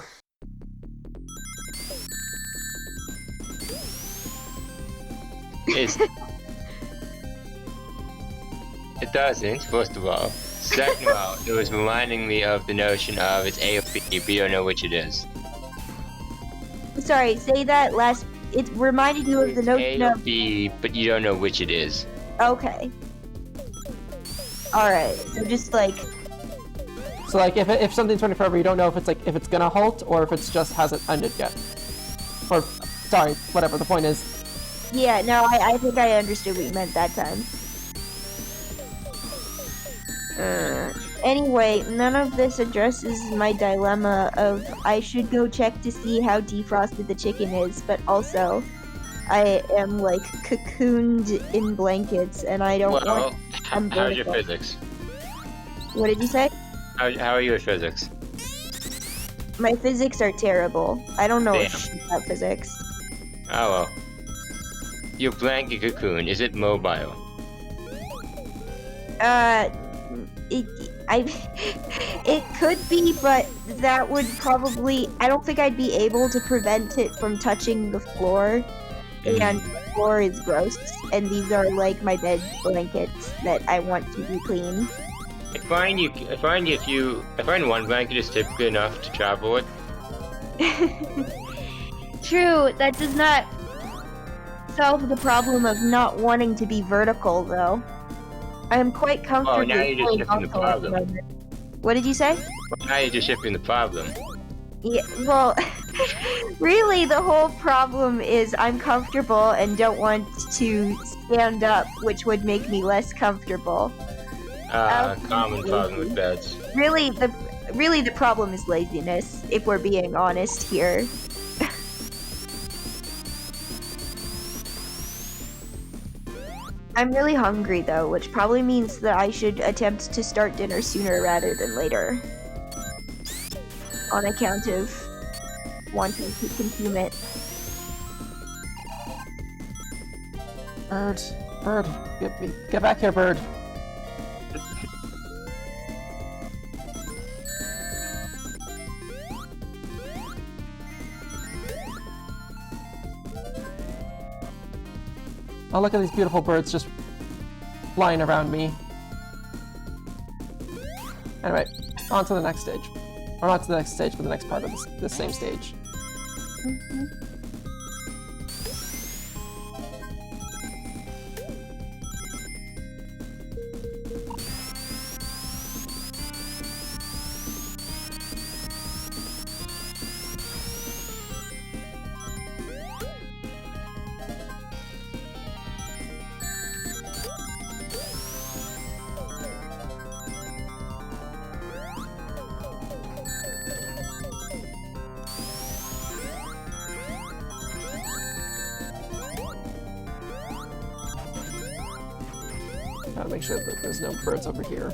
Speaker 2: It doesn't, first of all. Second of all, it was reminding me of the notion of it's A or B, but you don't know which it is.
Speaker 3: Sorry, say that last. It reminded you of the notion
Speaker 2: A or
Speaker 3: of
Speaker 2: B, but you don't know which it is.
Speaker 3: Okay. Alright, so just
Speaker 1: So if something's running forever, you don't know if it's gonna halt or if it's just hasn't ended yet. Or sorry, whatever the point is.
Speaker 3: Yeah, no, I think I understood what you meant that time. Anyway, none of this addresses my dilemma of I should go check to see how defrosted the chicken is, but also I am cocooned in blankets and I don't want.
Speaker 2: How's your physics?
Speaker 3: What did you say?
Speaker 2: How are you at physics?
Speaker 3: My physics are terrible. I don't know
Speaker 2: Damn.
Speaker 3: shit about physics.
Speaker 2: Oh well. Your blanket cocoon, is it mobile?
Speaker 3: It could be, but that would probably. I don't think I'd be able to prevent it from touching the floor, and the floor is gross. And these are my bed blankets that I want to be clean.
Speaker 2: I find one blanket is typically enough to travel with.
Speaker 3: True, that does not solve the problem of not wanting to be vertical, though. I am quite comfortable.
Speaker 2: Oh, now you're just shifting the problem.
Speaker 3: What did you say?
Speaker 2: Well, now you're just shifting the problem.
Speaker 3: Yeah, well, really the whole problem is I'm comfortable and don't want to stand up, which would make me less comfortable.
Speaker 2: Common problem with beds.
Speaker 3: Really,
Speaker 4: Really, the problem is laziness, if we're being honest here. I'm really hungry though, which probably means that I should attempt to start dinner sooner rather than later. On account of wanting to consume it.
Speaker 1: Bird, bird, get back here, bird. Oh, look at these beautiful birds just flying around me. Anyway, on to the next stage. Or not to the next stage, but the next part of this same stage. Gotta make sure that there's no birds over here.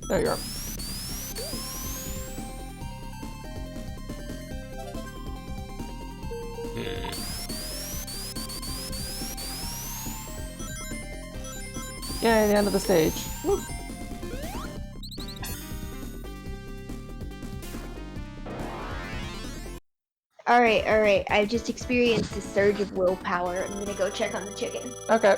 Speaker 1: There you are. Yay, the end of the stage. Woo.
Speaker 4: Alright, I've just experienced a surge of willpower. I'm gonna go check on the chicken.
Speaker 1: Okay.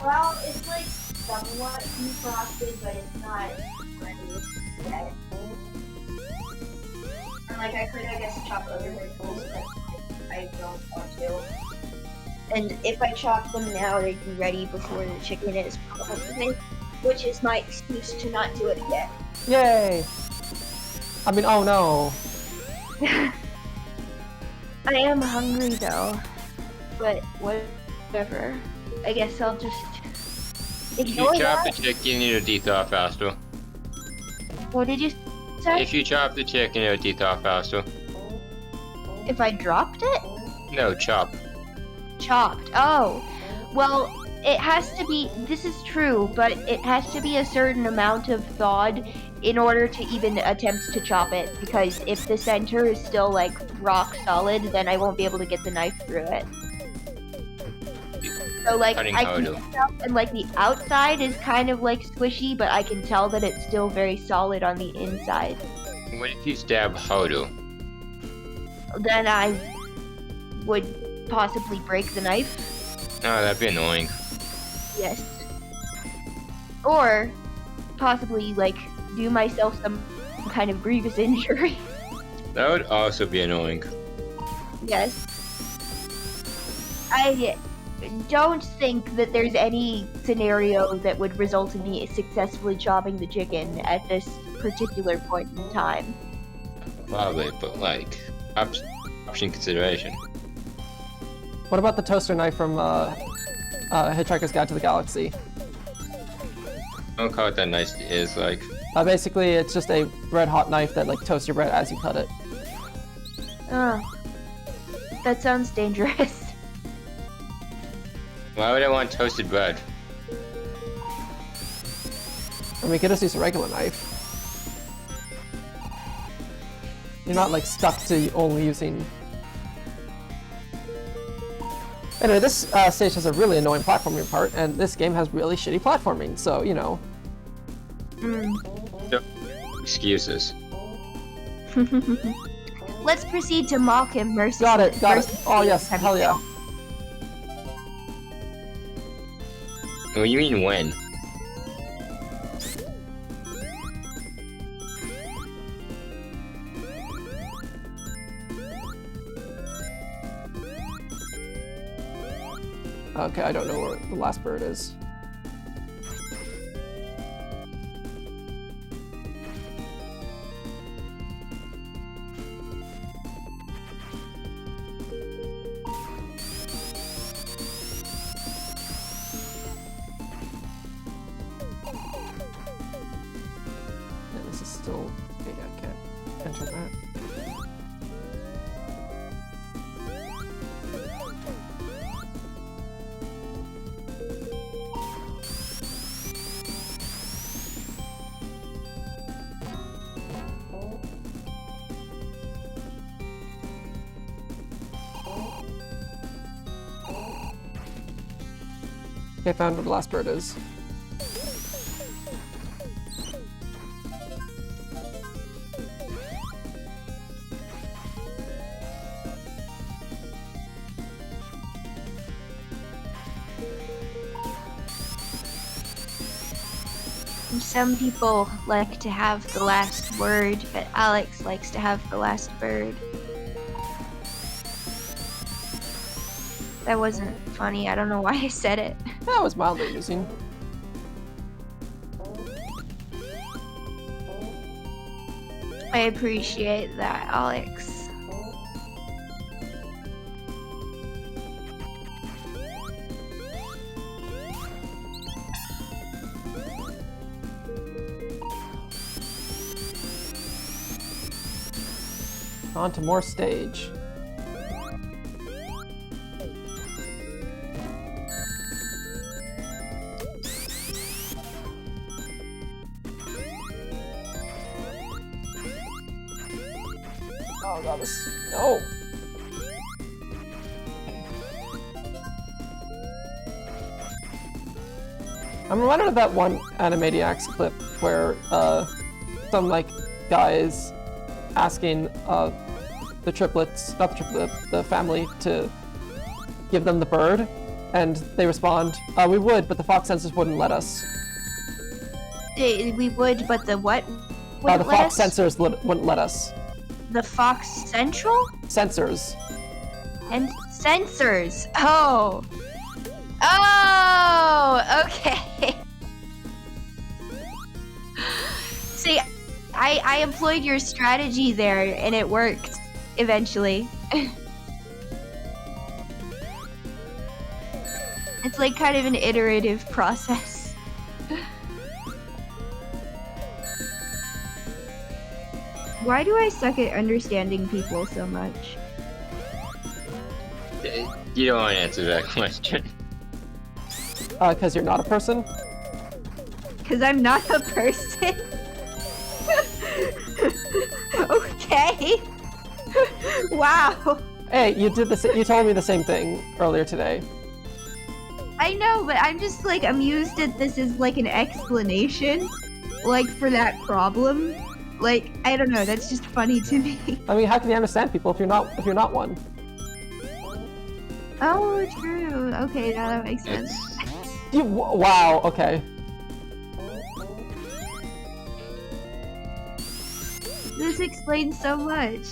Speaker 4: Well, it's like somewhat defrosted, but it's not ready yet. And like I could, I guess, chop other vegetables, but I don't want to. And if I chop them now, they'd be ready before the chicken is probably, which is my excuse to not do it yet.
Speaker 1: Yay! I mean, oh no.
Speaker 4: I am hungry though, but whatever. I guess I'll just
Speaker 2: If
Speaker 4: ignore
Speaker 2: you chop
Speaker 4: that.
Speaker 2: the chicken, it'll de-thaw faster.
Speaker 4: What did you say?
Speaker 2: If you chop the chicken, it'll de-thaw faster.
Speaker 4: If I dropped it?
Speaker 2: No, chop.
Speaker 4: Chopped. Oh. Well, it has to be, this is true, but it has to be a certain amount of thawed in order to even attempt to chop it, because if the center is still like rock solid, then I won't be able to get the knife through it. So like
Speaker 2: Cutting
Speaker 4: I
Speaker 2: how
Speaker 4: can
Speaker 2: to-
Speaker 4: tell, and like the outside is kind of like squishy, but I can tell that it's still very solid on the inside.
Speaker 2: What if you stab Hodo?
Speaker 4: Then I would possibly break the knife.
Speaker 2: Oh, that'd be annoying.
Speaker 4: Yes. Or possibly like do myself some kind of grievous injury.
Speaker 2: That would also be annoying.
Speaker 4: Yes. I don't think that there's any scenario that would result in me successfully chopping the chicken at this particular point in time.
Speaker 2: Probably, but like, option consideration.
Speaker 1: What about the toaster knife from Hitchhiker's Guide to the Galaxy?
Speaker 2: I don't know what that nice is like.
Speaker 1: Basically, it's just a red hot knife that like toasts your bread as you cut it.
Speaker 4: Oh, that sounds dangerous.
Speaker 2: Why would I want toasted bread?
Speaker 1: I mean, you could just use a regular knife. You're not like stuck to only using. Anyway, this stage has a really annoying platforming part, and this game has really shitty platforming, so, you know.
Speaker 2: No excuses.
Speaker 4: Let's proceed to mock him mercilessly.
Speaker 1: Got it. Oh yes, hell yeah.
Speaker 2: What do you mean when?
Speaker 1: Okay, I don't know where the last bird is. Yeah, this is still... Okay, I can't enter that. Okay, found where the last bird is.
Speaker 4: Some people like to have the last word, but Alex likes to have the last bird. That wasn't funny. I don't know why I said it.
Speaker 1: That was mildly amusing.
Speaker 4: I appreciate that, Alex.
Speaker 1: On to more stage. Oh god, this... No! I'm reminded of that one Animaniacs clip where, some, like, guy is asking, the triplets, not the triplets, the family to give them the bird, and they respond, we would, but the fox sensors wouldn't let us.
Speaker 4: We would, but the what?
Speaker 1: The
Speaker 4: Wouldn't let
Speaker 1: fox
Speaker 4: us?
Speaker 1: sensors wouldn't let us.
Speaker 4: The Fox Central?
Speaker 1: Sensors.
Speaker 4: And sensors. Oh. Oh, okay. See, I employed your strategy there, and it worked, eventually. It's like kind of an iterative process. Why do I suck at understanding people so much?
Speaker 2: You don't want to answer that question.
Speaker 1: Because you're not a person?
Speaker 4: Because I'm not a person? Okay. Wow.
Speaker 1: Hey, you did the you told me the same thing earlier today.
Speaker 4: I know, but I'm just like amused that this is like an explanation, like for that problem. Like, I don't know, that's just funny to me.
Speaker 1: I mean, how can you understand people if you're not one?
Speaker 4: Oh, true. Okay, now that makes sense.
Speaker 1: Wow, okay.
Speaker 4: This explains so much.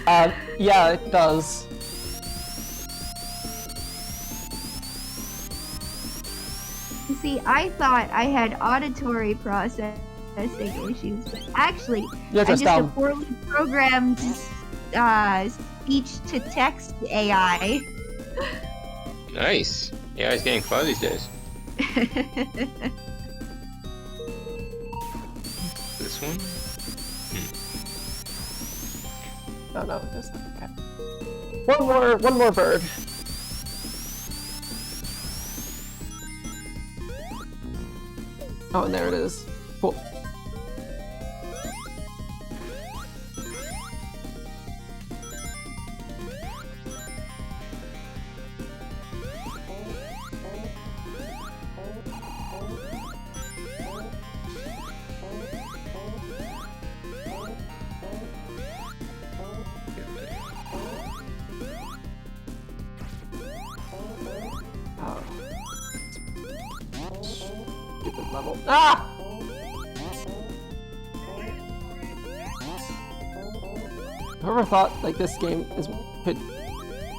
Speaker 1: Yeah, it does.
Speaker 4: You see, I thought I had auditory processing issues, but actually,
Speaker 1: You're
Speaker 4: I'm
Speaker 1: just
Speaker 4: just a
Speaker 1: dumb.
Speaker 4: poorly programmed speech-to-text AI.
Speaker 2: Nice. Yeah, it's getting fun these days. this one?
Speaker 1: No, no, there's okay. One more bird. Oh, and there it is. Cool. Stupid level. Ah! Whoever thought like this game could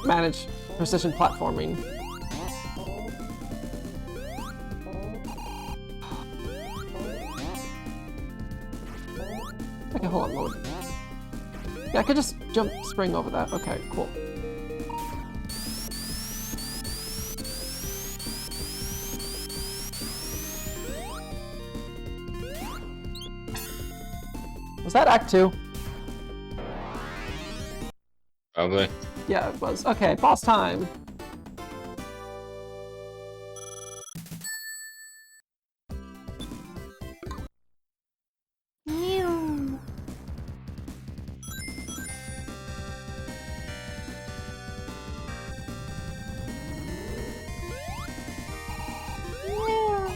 Speaker 1: manage precision platforming. Okay, hold on, load. Yeah, I could just jump spring over that. Okay, cool. Was that Act 2?
Speaker 2: Probably.
Speaker 1: Yeah, it was. Okay, boss time.
Speaker 4: Mew. Mew.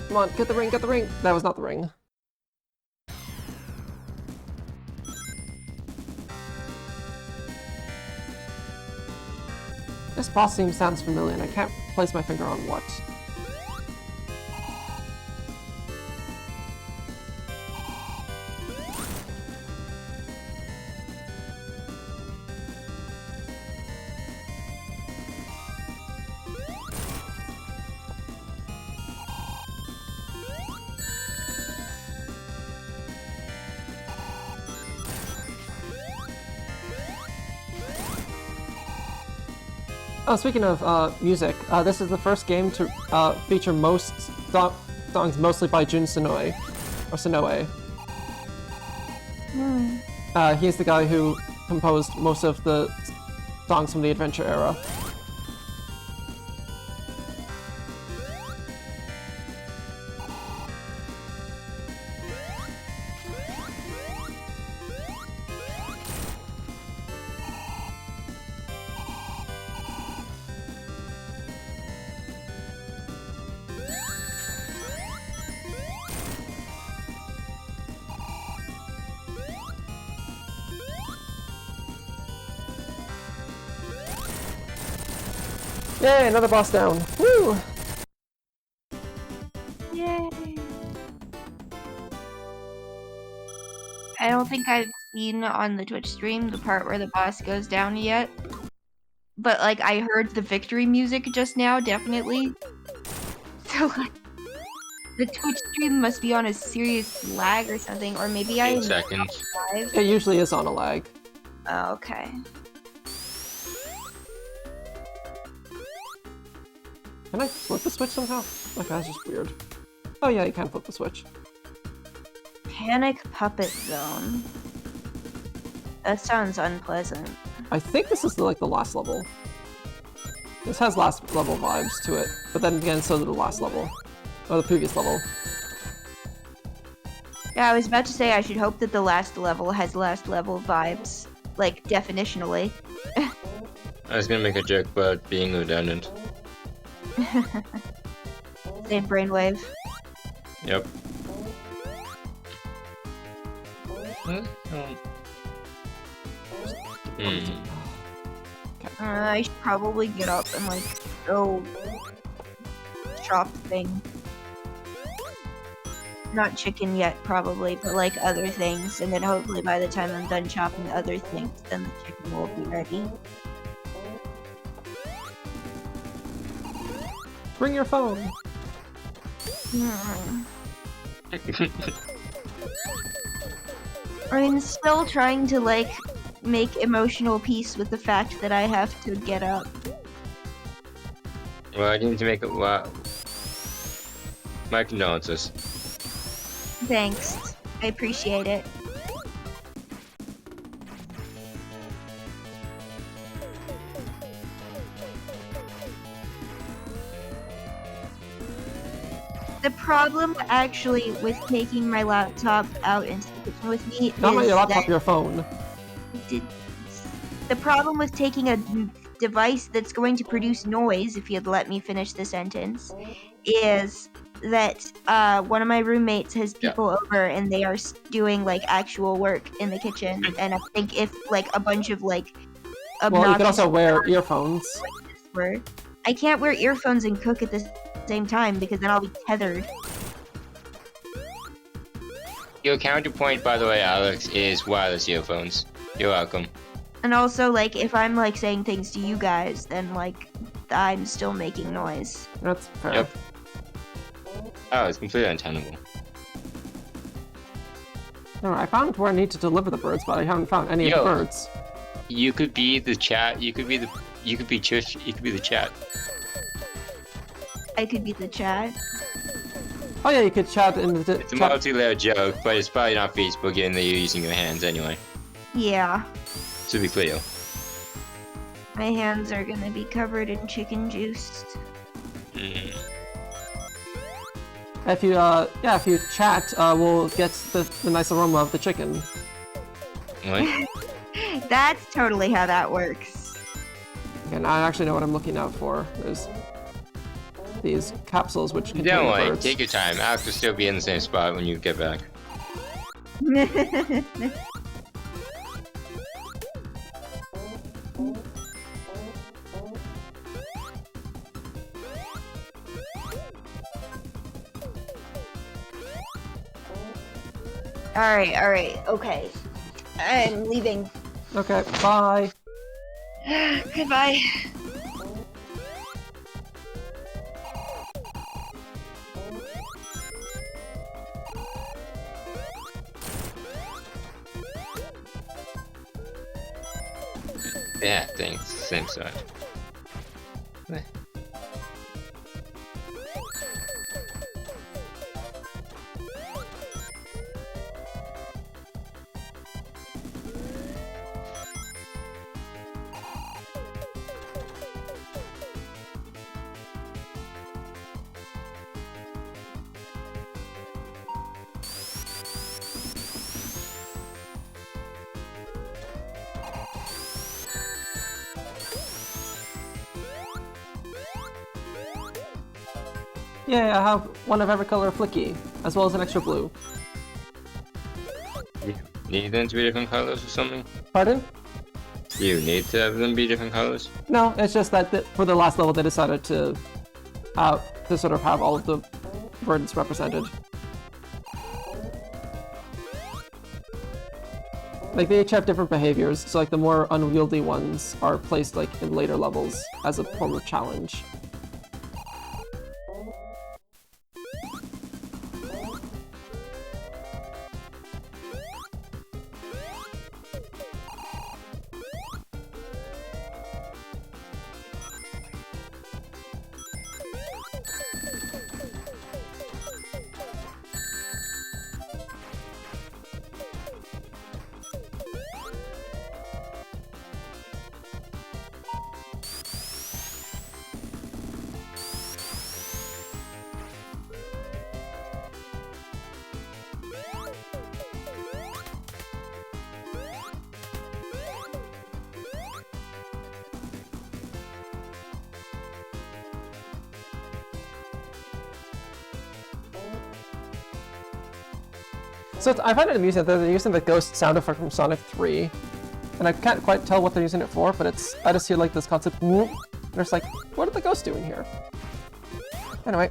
Speaker 1: Come on, get the ring, get the ring! That was not the ring. This boss theme sounds familiar and I can't place my finger on what. Oh, speaking of music, this is the first game to feature most songs mostly by Jun Sonoe, or Sonoe. He's the guy who composed most of the songs from the adventure era. Yay, another boss down. Woo!
Speaker 4: Yay. I don't think I've seen on the Twitch stream the part where the boss goes down yet. But like I heard the victory music just now, definitely. So like the Twitch stream must be on a serious lag or something, or maybe
Speaker 2: 8 seconds.
Speaker 4: live.
Speaker 1: It usually is on a lag.
Speaker 4: Oh, okay.
Speaker 1: Can I flip the switch somehow? Okay, that's just weird. Oh yeah, you can flip the switch.
Speaker 4: Panic Puppet Zone. That sounds unpleasant.
Speaker 1: I think this is like the last level. This has last level vibes to it, but then again, so did the last level. Or the previous level.
Speaker 4: Yeah, I was about to say I should hope that the last level has last level vibes. Like, definitionally.
Speaker 2: I was gonna make a joke about being redundant.
Speaker 4: Same brainwave.
Speaker 2: Yep.
Speaker 4: I should probably get up and like go chop thing. Not chicken yet, probably, but like other things, and then hopefully by the time I'm done chopping other things, then the chicken will be ready.
Speaker 1: Bring your phone.
Speaker 4: Hmm. I'm still trying to, like, make emotional peace with the fact that I have to get up.
Speaker 2: Well, I need to make it. Wow. My condolences.
Speaker 4: Thanks. I appreciate it. The problem, actually, with taking my laptop out into the kitchen with me
Speaker 1: Not
Speaker 4: is
Speaker 1: your laptop,
Speaker 4: that
Speaker 1: your phone.
Speaker 4: the problem with taking a device that's going to produce noise, if you'd let me finish the sentence, is that one of my roommates has people over and they are doing like actual work in the kitchen, and I think if like a bunch of like
Speaker 1: Well, you can
Speaker 4: obnoxious
Speaker 1: also wear earphones.
Speaker 4: were, I can't wear earphones and cook at the same time because then I'll be tethered.
Speaker 2: Your counterpoint, by the way, Alex, is wireless earphones. You're welcome.
Speaker 4: And also, like, if I'm like saying things to you guys, then like I'm still making noise.
Speaker 1: That's fair.
Speaker 2: Yep. Oh, it's completely untenable.
Speaker 1: No, I found where I need to deliver the birds, but I haven't found any of the birds.
Speaker 2: You could be the chat. You could be the. You could be Chush. You could be the chat.
Speaker 4: I could be the chat.
Speaker 1: Oh yeah, you could chat in the
Speaker 2: It's a
Speaker 1: chat.
Speaker 2: multi-layer joke, but it's probably not feasible given that you're using your hands anyway.
Speaker 4: Yeah.
Speaker 2: To be clear.
Speaker 4: My hands are gonna be covered in chicken juice.
Speaker 2: Mm.
Speaker 1: If you chat, we'll get the nice aroma of the chicken.
Speaker 2: What?
Speaker 4: That's totally how that works.
Speaker 1: And I actually know what I'm looking out for. There's these capsules which contain
Speaker 2: Don't worry.
Speaker 1: birds.
Speaker 2: Take your time. Alex will still be in the same spot when you get back.
Speaker 3: Alright, okay. I'm leaving.
Speaker 1: Okay, bye.
Speaker 4: Goodbye.
Speaker 2: Yeah, thanks. Same side.
Speaker 1: Yeah, I have one of every color flicky, as well as an extra blue.
Speaker 2: You need them to be different colors or something?
Speaker 1: Pardon?
Speaker 2: You need to have them be different colors?
Speaker 1: No, it's just that for the last level they decided to sort of have all of the birds represented. Like, they each have different behaviors, so like the more unwieldy ones are placed like in later levels as a form of challenge. So I find it amusing that they're using the ghost sound effect from Sonic 3. And I can't quite tell what they're using it for, but I just hear like this concept, and it's like, what are the ghosts doing here? Anyway.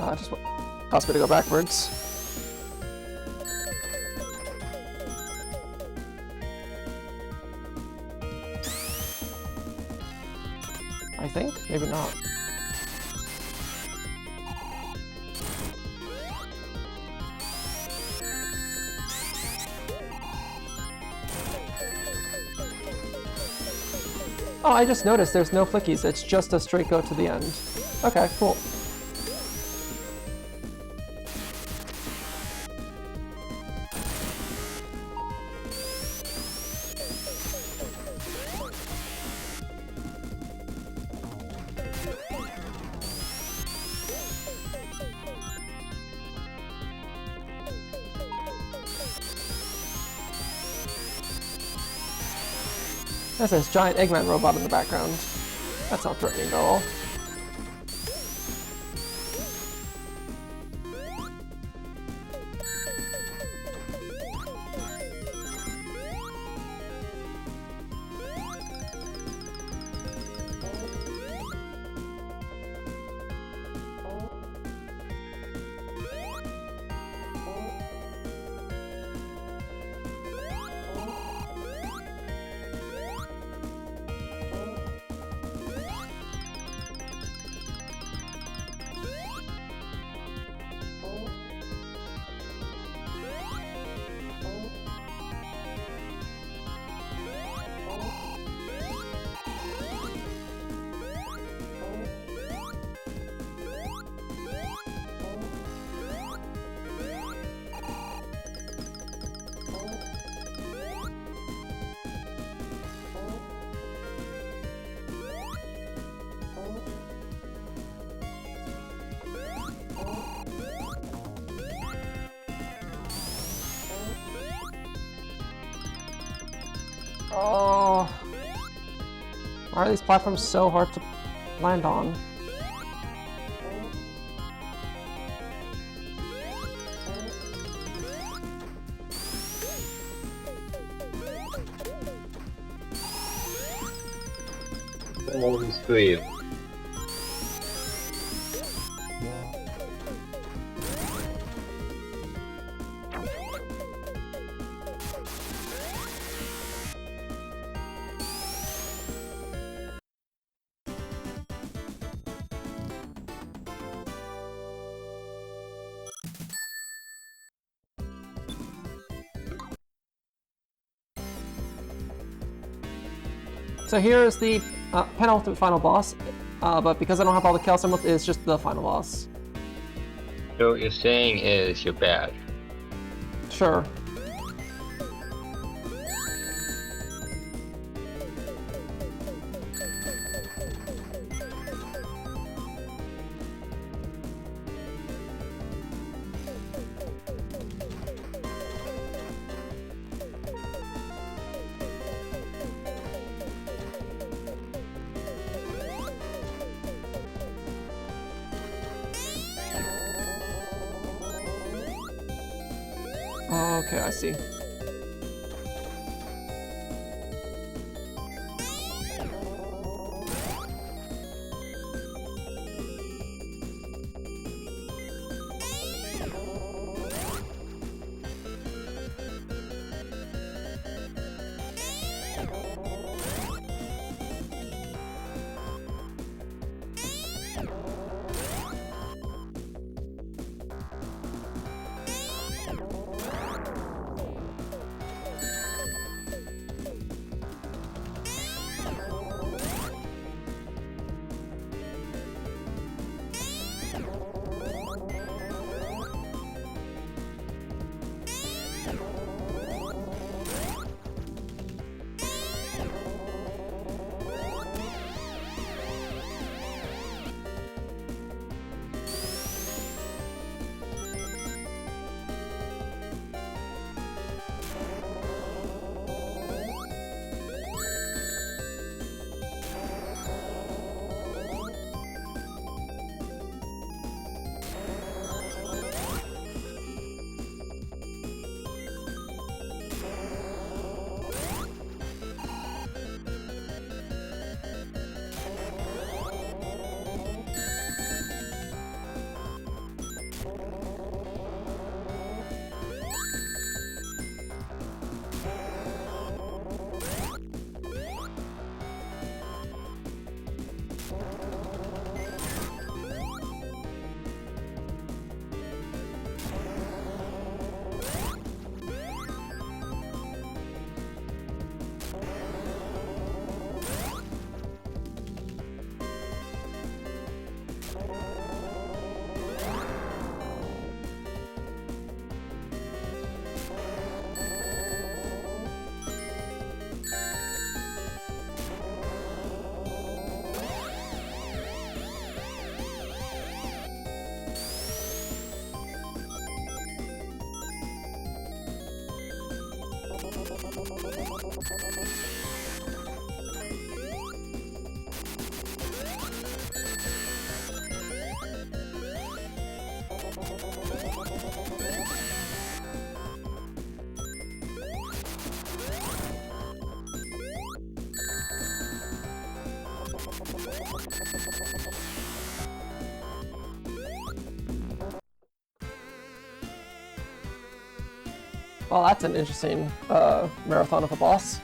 Speaker 1: Just cost me to go backwards. I think? Maybe not. Oh, I just noticed there's no flickies. It's just a straight go to the end. Okay, cool. There's this giant Eggman robot in the background. That's not threatening at all. Oh, why are these platforms so hard to land on?
Speaker 2: Always sleep.
Speaker 1: So here is the penultimate final boss, but because I don't have all the Chaos Emeralds, it's just the final boss.
Speaker 2: So what you're saying is you're bad.
Speaker 1: Sure. Okay, I see. Well, that's an interesting marathon of a boss.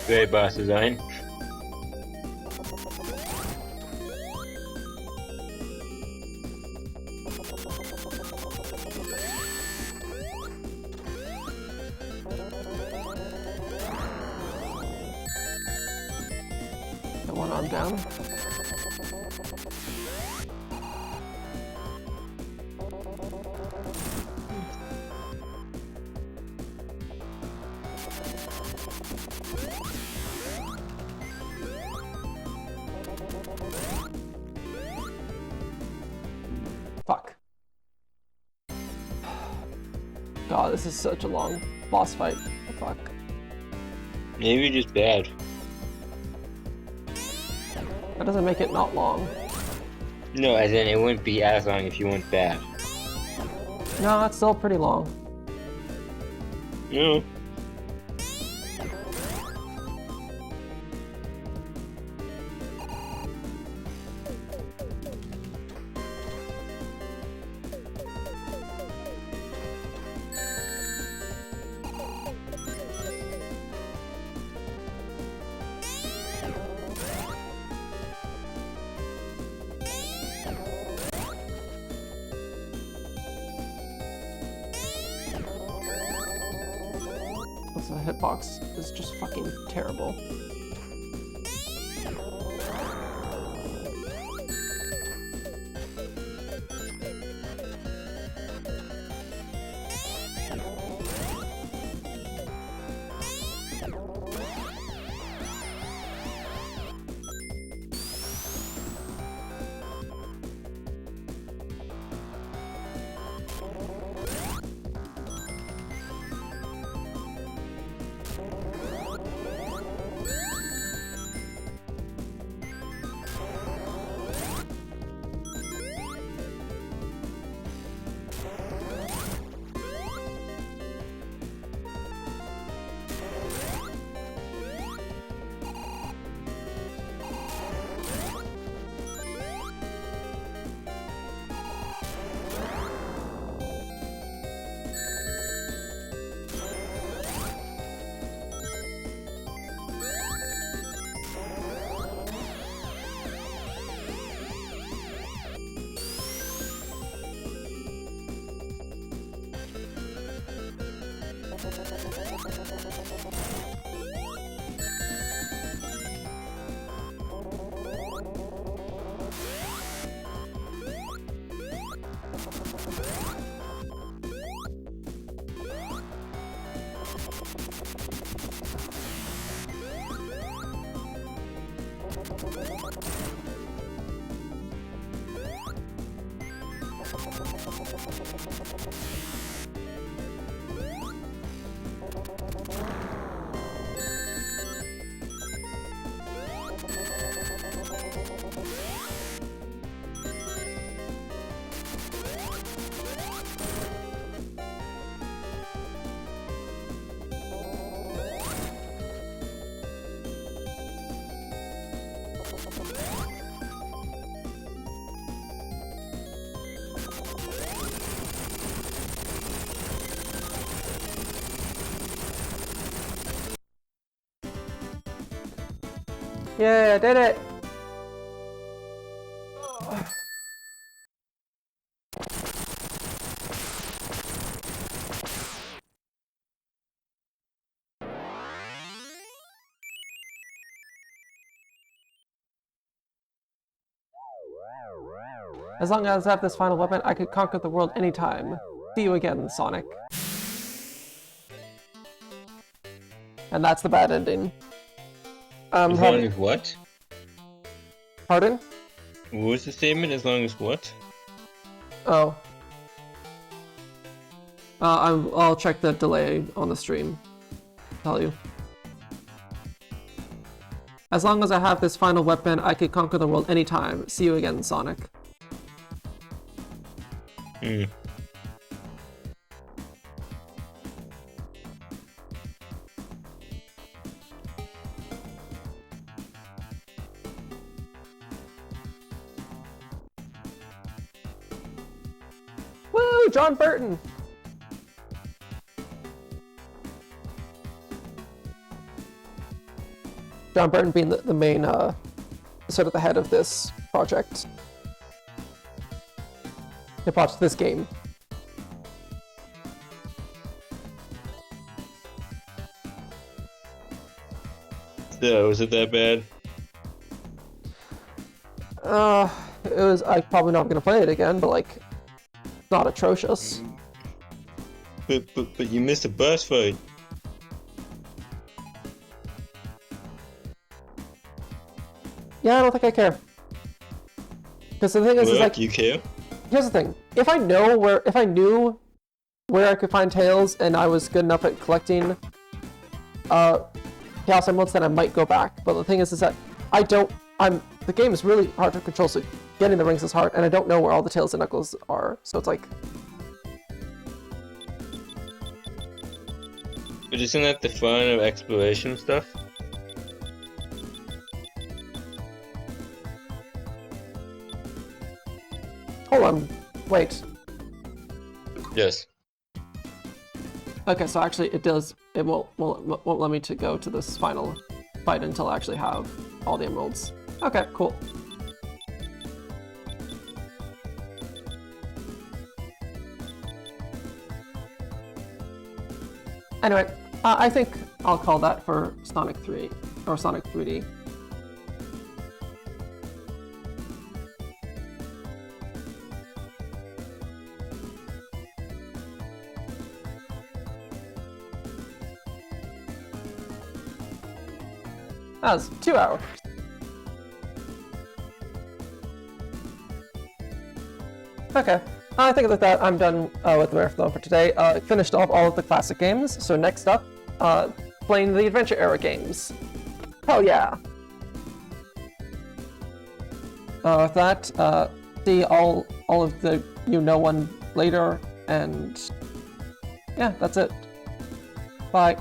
Speaker 2: Great boss design.
Speaker 1: Got one arm down. Fuck. God, this is such a long boss fight. Fuck.
Speaker 2: Maybe just bad.
Speaker 1: That doesn't make it not long.
Speaker 2: No, as in it wouldn't be as long if you went bad.
Speaker 1: No, it's still pretty long.
Speaker 2: No.
Speaker 1: because the hitbox is just fucking terrible. Yeah, I did it! As long as I have this final weapon, I could conquer the world anytime. See you again, Sonic. And that's the bad ending.
Speaker 2: As long as what?
Speaker 1: Pardon?
Speaker 2: What was the statement? As long as what?
Speaker 1: Oh. I'll check the delay on the stream. Tell you. As long as I have this final weapon, I could conquer the world anytime. See you again, Sonic.
Speaker 2: Hmm.
Speaker 1: Woo! John Burton! John Burton being the main, sort of the head of this project. They brought this game.
Speaker 2: So, was it that bad?
Speaker 1: It was, I'm probably not gonna play it again, but like, not atrocious.
Speaker 2: But you missed a boss fight.
Speaker 1: Yeah, I don't think I care. Because the thing is like,
Speaker 2: you care?
Speaker 1: here's the thing. If I knew where I could find Tails and I was good enough at collecting Chaos Emeralds, then I might go back. But the thing is that the game is really hard to control, so getting the rings is hard, and I don't know where all the Tails and Knuckles are, so it's like...
Speaker 2: But isn't that the fun of exploration stuff?
Speaker 1: Hold on, wait.
Speaker 2: Yes.
Speaker 1: Okay, so actually it won't let me to go to this final fight until I actually have all the emeralds. Okay, cool. Anyway, I think I'll call that for Sonic 3, or Sonic 3D. That was 2 hours. Okay, I think with that I'm done with the marathon for today. Finished off all of the classic games, so next up, playing the adventure era games. Hell yeah! With that, see all of the one later, and yeah, that's it. Bye.